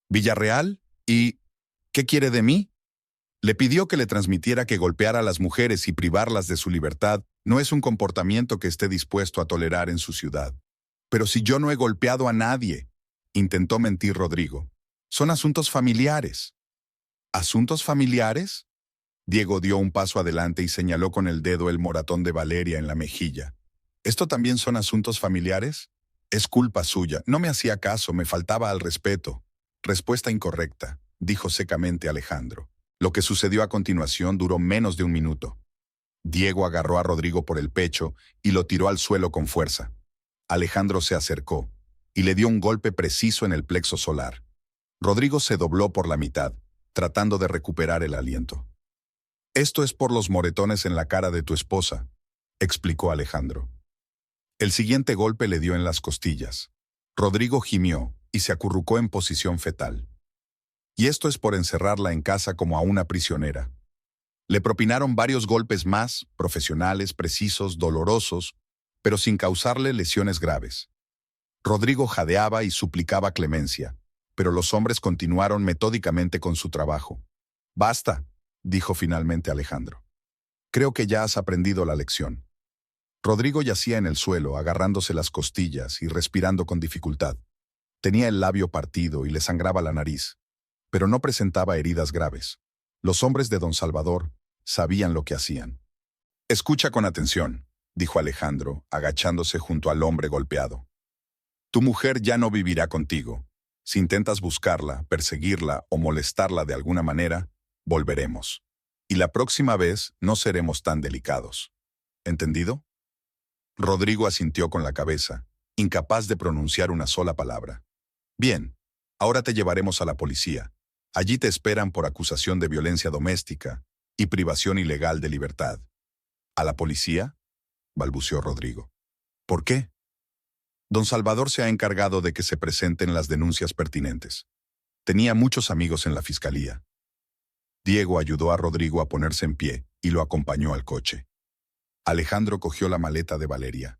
«¿Villarreal? ¿Y qué quiere de mí?». Le pidió que le transmitiera que golpear a las mujeres y privarlas de su libertad no es un comportamiento que esté dispuesto a tolerar en su ciudad. «Pero si yo no he golpeado a nadie», intentó mentir Rodrigo. «Son asuntos familiares». «¿Asuntos familiares?». Diego dio un paso adelante y señaló con el dedo el moratón de Valeria en la mejilla. «¿Esto también son asuntos familiares?». «Es culpa suya. No me hacía caso, me faltaba al respeto». «Respuesta incorrecta», dijo secamente Alejandro. Lo que sucedió a continuación duró menos de un minuto. Diego agarró a Rodrigo por el pecho y lo tiró al suelo con fuerza. Alejandro se acercó y le dio un golpe preciso en el plexo solar. Rodrigo se dobló por la mitad, tratando de recuperar el aliento. «Esto es por los moretones en la cara de tu esposa», explicó Alejandro. El siguiente golpe le dio en las costillas. Rodrigo gimió y se acurrucó en posición fetal. «Y esto es por encerrarla en casa como a una prisionera». Le propinaron varios golpes más, profesionales, precisos, dolorosos, pero sin causarle lesiones graves. Rodrigo jadeaba y suplicaba clemencia, pero los hombres continuaron metódicamente con su trabajo. «Basta», dijo finalmente Alejandro. «Creo que ya has aprendido la lección». Rodrigo yacía en el suelo, agarrándose las costillas y respirando con dificultad. Tenía el labio partido y le sangraba la nariz, pero no presentaba heridas graves. Los hombres de don Salvador sabían lo que hacían. «Escucha con atención», dijo Alejandro, agachándose junto al hombre golpeado. «Tu mujer ya no vivirá contigo. Si intentas buscarla, perseguirla o molestarla de alguna manera, volveremos. Y la próxima vez no seremos tan delicados. ¿Entendido?». Rodrigo asintió con la cabeza, incapaz de pronunciar una sola palabra. «Bien, ahora te llevaremos a la policía. Allí te esperan por acusación de violencia doméstica y privación ilegal de libertad». «¿A la policía?», balbuceó Rodrigo. «¿Por qué?». «Don Salvador se ha encargado de que se presenten las denuncias pertinentes. Tenía muchos amigos en la fiscalía». Diego ayudó a Rodrigo a ponerse en pie y lo acompañó al coche. Alejandro cogió la maleta de Valeria.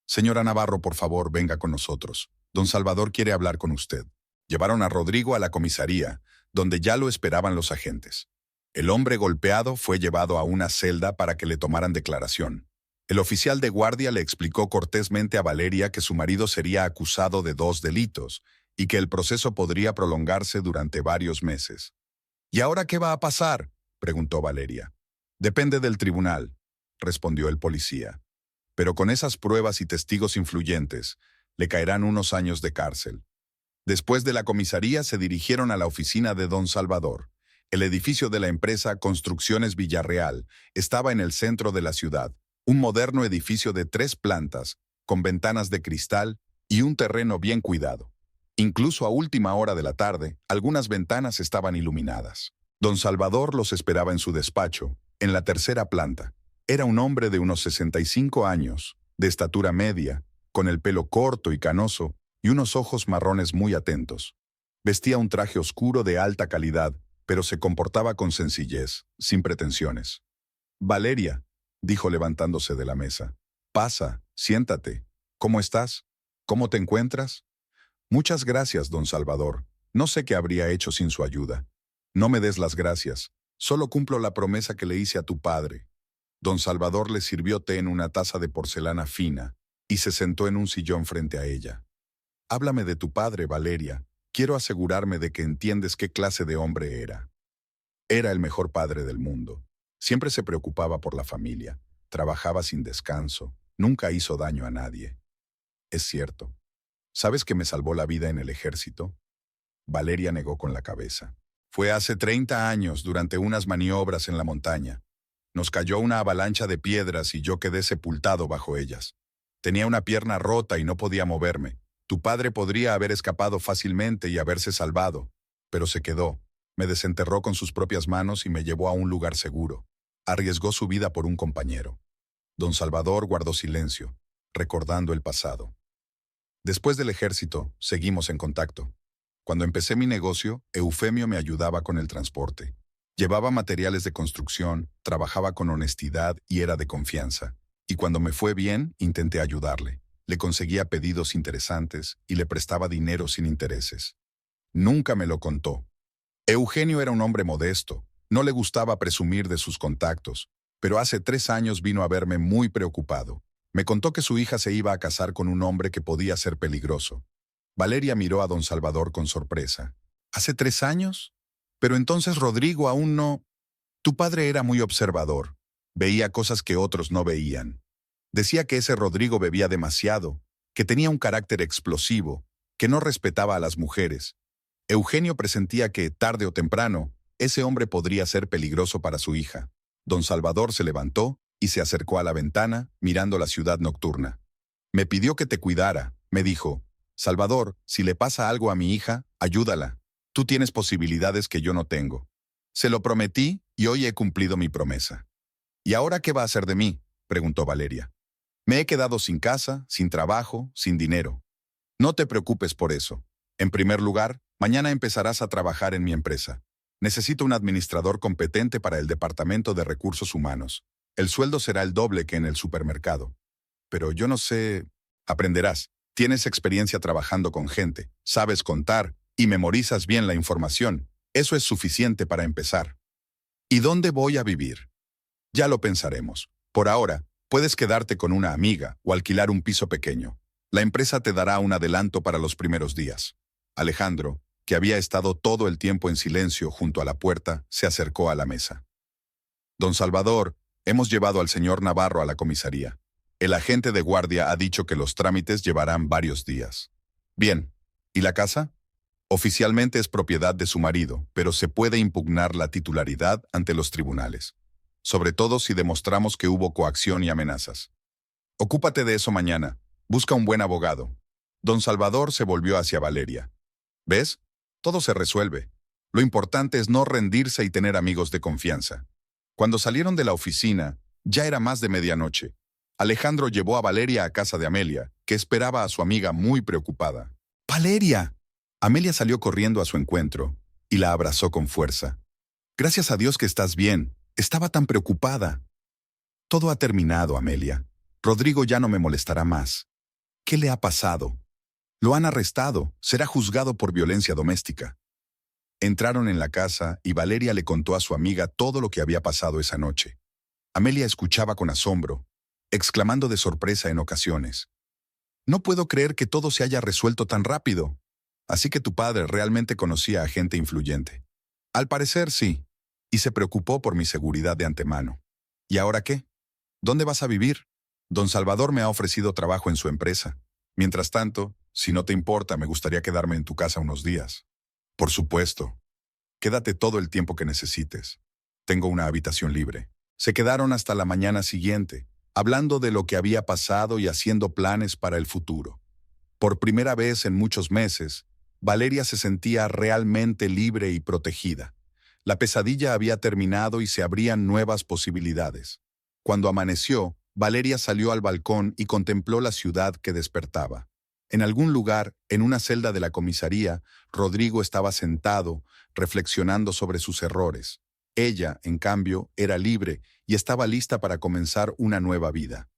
«Señora Navarro, por favor, venga con nosotros. Don Salvador quiere hablar con usted». Llevaron a Rodrigo a la comisaría, donde ya lo esperaban los agentes. El hombre golpeado fue llevado a una celda para que le tomaran declaración. El oficial de guardia le explicó cortésmente a Valeria que su marido sería acusado de 2 delitos y que el proceso podría prolongarse durante varios meses. «¿Y ahora qué va a pasar?», preguntó Valeria. «Depende del tribunal», respondió el policía. «Pero con esas pruebas y testigos influyentes, le caerán unos años de cárcel». Después de la comisaría se dirigieron a la oficina de don Salvador. El edificio de la empresa Construcciones Villarreal estaba en el centro de la ciudad, un moderno edificio de 3 plantas, con ventanas de cristal y un terreno bien cuidado. Incluso a última hora de la tarde, algunas ventanas estaban iluminadas. Don Salvador los esperaba en su despacho, en la 3ª planta. Era un hombre de unos 65 años, de estatura media, con el pelo corto y canoso y unos ojos marrones muy atentos. Vestía un traje oscuro de alta calidad, pero se comportaba con sencillez, sin pretensiones. «Valeria», dijo levantándose de la mesa. «Pasa, siéntate. ¿Cómo estás? ¿Cómo te encuentras?». «Muchas gracias, don Salvador. No sé qué habría hecho sin su ayuda». «No me des las gracias. Solo cumplo la promesa que le hice a tu padre». Don Salvador le sirvió té en una taza de porcelana fina y se sentó en un sillón frente a ella. «Háblame de tu padre, Valeria. Quiero asegurarme de que entiendes qué clase de hombre era». Era el mejor padre del mundo. Siempre se preocupaba por la familia. trabajaba sin descanso, nunca hizo daño a nadie. Es cierto. ¿Sabes que me salvó la vida en el ejército? Valeria negó con la cabeza. Fue hace 30 años, durante unas maniobras en la montaña. Nos cayó una avalancha de piedras y yo quedé sepultado bajo ellas. Tenía una pierna rota y no podía moverme. Tu padre podría haber escapado fácilmente y haberse salvado, pero se quedó. Me desenterró con sus propias manos y me llevó a un lugar seguro. Arriesgó su vida por un compañero. Don Salvador guardó silencio, recordando el pasado. Después del ejército, seguimos en contacto. Cuando empecé mi negocio, Eufemio me ayudaba con el transporte. Llevaba materiales de construcción, trabajaba con honestidad y era de confianza. Y cuando me fue bien, intenté ayudarle. Le conseguía pedidos interesantes y le prestaba dinero sin intereses. Nunca me lo contó. Eugenio era un hombre modesto, no le gustaba presumir de sus contactos, pero hace 3 años vino a verme muy preocupado. Me contó que su hija se iba a casar con un hombre que podía ser peligroso. Valeria miró a don Salvador con sorpresa. ¿Hace 3 años? Pero entonces Rodrigo aún no... Tu padre era muy observador. Veía cosas que otros no veían. Decía que ese Rodrigo bebía demasiado, que tenía un carácter explosivo, que no respetaba a las mujeres. Eugenio presentía que, tarde o temprano, ese hombre podría ser peligroso para su hija. Don Salvador se levantó y se acercó a la ventana, mirando la ciudad nocturna. Me pidió que te cuidara, me dijo. Salvador, si le pasa algo a mi hija, ayúdala. Tú tienes posibilidades que yo no tengo. Se lo prometí y hoy he cumplido mi promesa. ¿Y ahora qué va a hacer de mí?, preguntó Valeria. Me he quedado sin casa, sin trabajo, sin dinero. No te preocupes por eso. En primer lugar, mañana empezarás a trabajar en mi empresa. Necesito un administrador competente para el Departamento de Recursos Humanos. El sueldo será el doble que en el supermercado. Pero yo no sé... Aprenderás. Tienes experiencia trabajando con gente, sabes contar y memorizas bien la información. Eso es suficiente para empezar. ¿Y dónde voy a vivir? Ya lo pensaremos. Por ahora, puedes quedarte con una amiga o alquilar un piso pequeño. La empresa te dará un adelanto para los primeros días. Alejandro, que había estado todo el tiempo en silencio junto a la puerta, se acercó a la mesa. Don Salvador, hemos llevado al señor Navarro a la comisaría. El agente de guardia ha dicho que los trámites llevarán varios días. Bien, ¿y la casa? Oficialmente es propiedad de su marido, pero se puede impugnar la titularidad ante los tribunales. Sobre todo si demostramos que hubo coacción y amenazas. Ocúpate de eso mañana. Busca un buen abogado. Don Salvador se volvió hacia Valeria. ¿Ves? Todo se resuelve. Lo importante es no rendirse y tener amigos de confianza. Cuando salieron de la oficina, ya era más de medianoche. Alejandro llevó a Valeria a casa de Amelia, que esperaba a su amiga muy preocupada. ¡Valeria! Amelia salió corriendo a su encuentro y la abrazó con fuerza. Gracias a Dios que estás bien. Estaba tan preocupada. Todo ha terminado, Amelia. Rodrigo ya no me molestará más. ¿Qué le ha pasado? Lo han arrestado. Será juzgado por violencia doméstica. Entraron en la casa y Valeria le contó a su amiga todo lo que había pasado esa noche. Amelia escuchaba con asombro, exclamando de sorpresa en ocasiones. No puedo creer que todo se haya resuelto tan rápido. Así que tu padre realmente conocía a gente influyente. Al parecer sí, y se preocupó por mi seguridad de antemano. ¿Y ahora qué? ¿Dónde vas a vivir? Don Salvador me ha ofrecido trabajo en su empresa. Mientras tanto, si no te importa, me gustaría quedarme en tu casa unos días. Por supuesto. Quédate todo el tiempo que necesites. Tengo una habitación libre. Se quedaron hasta la mañana siguiente, hablando de lo que había pasado y haciendo planes para el futuro. Por primera vez en muchos meses, Valeria se sentía realmente libre y protegida. La pesadilla había terminado y se abrían nuevas posibilidades. Cuando amaneció, Valeria salió al balcón y contempló la ciudad que despertaba. En algún lugar, en una celda de la comisaría, Rodrigo estaba sentado, reflexionando sobre sus errores. Ella, en cambio, era libre y estaba lista para comenzar una nueva vida.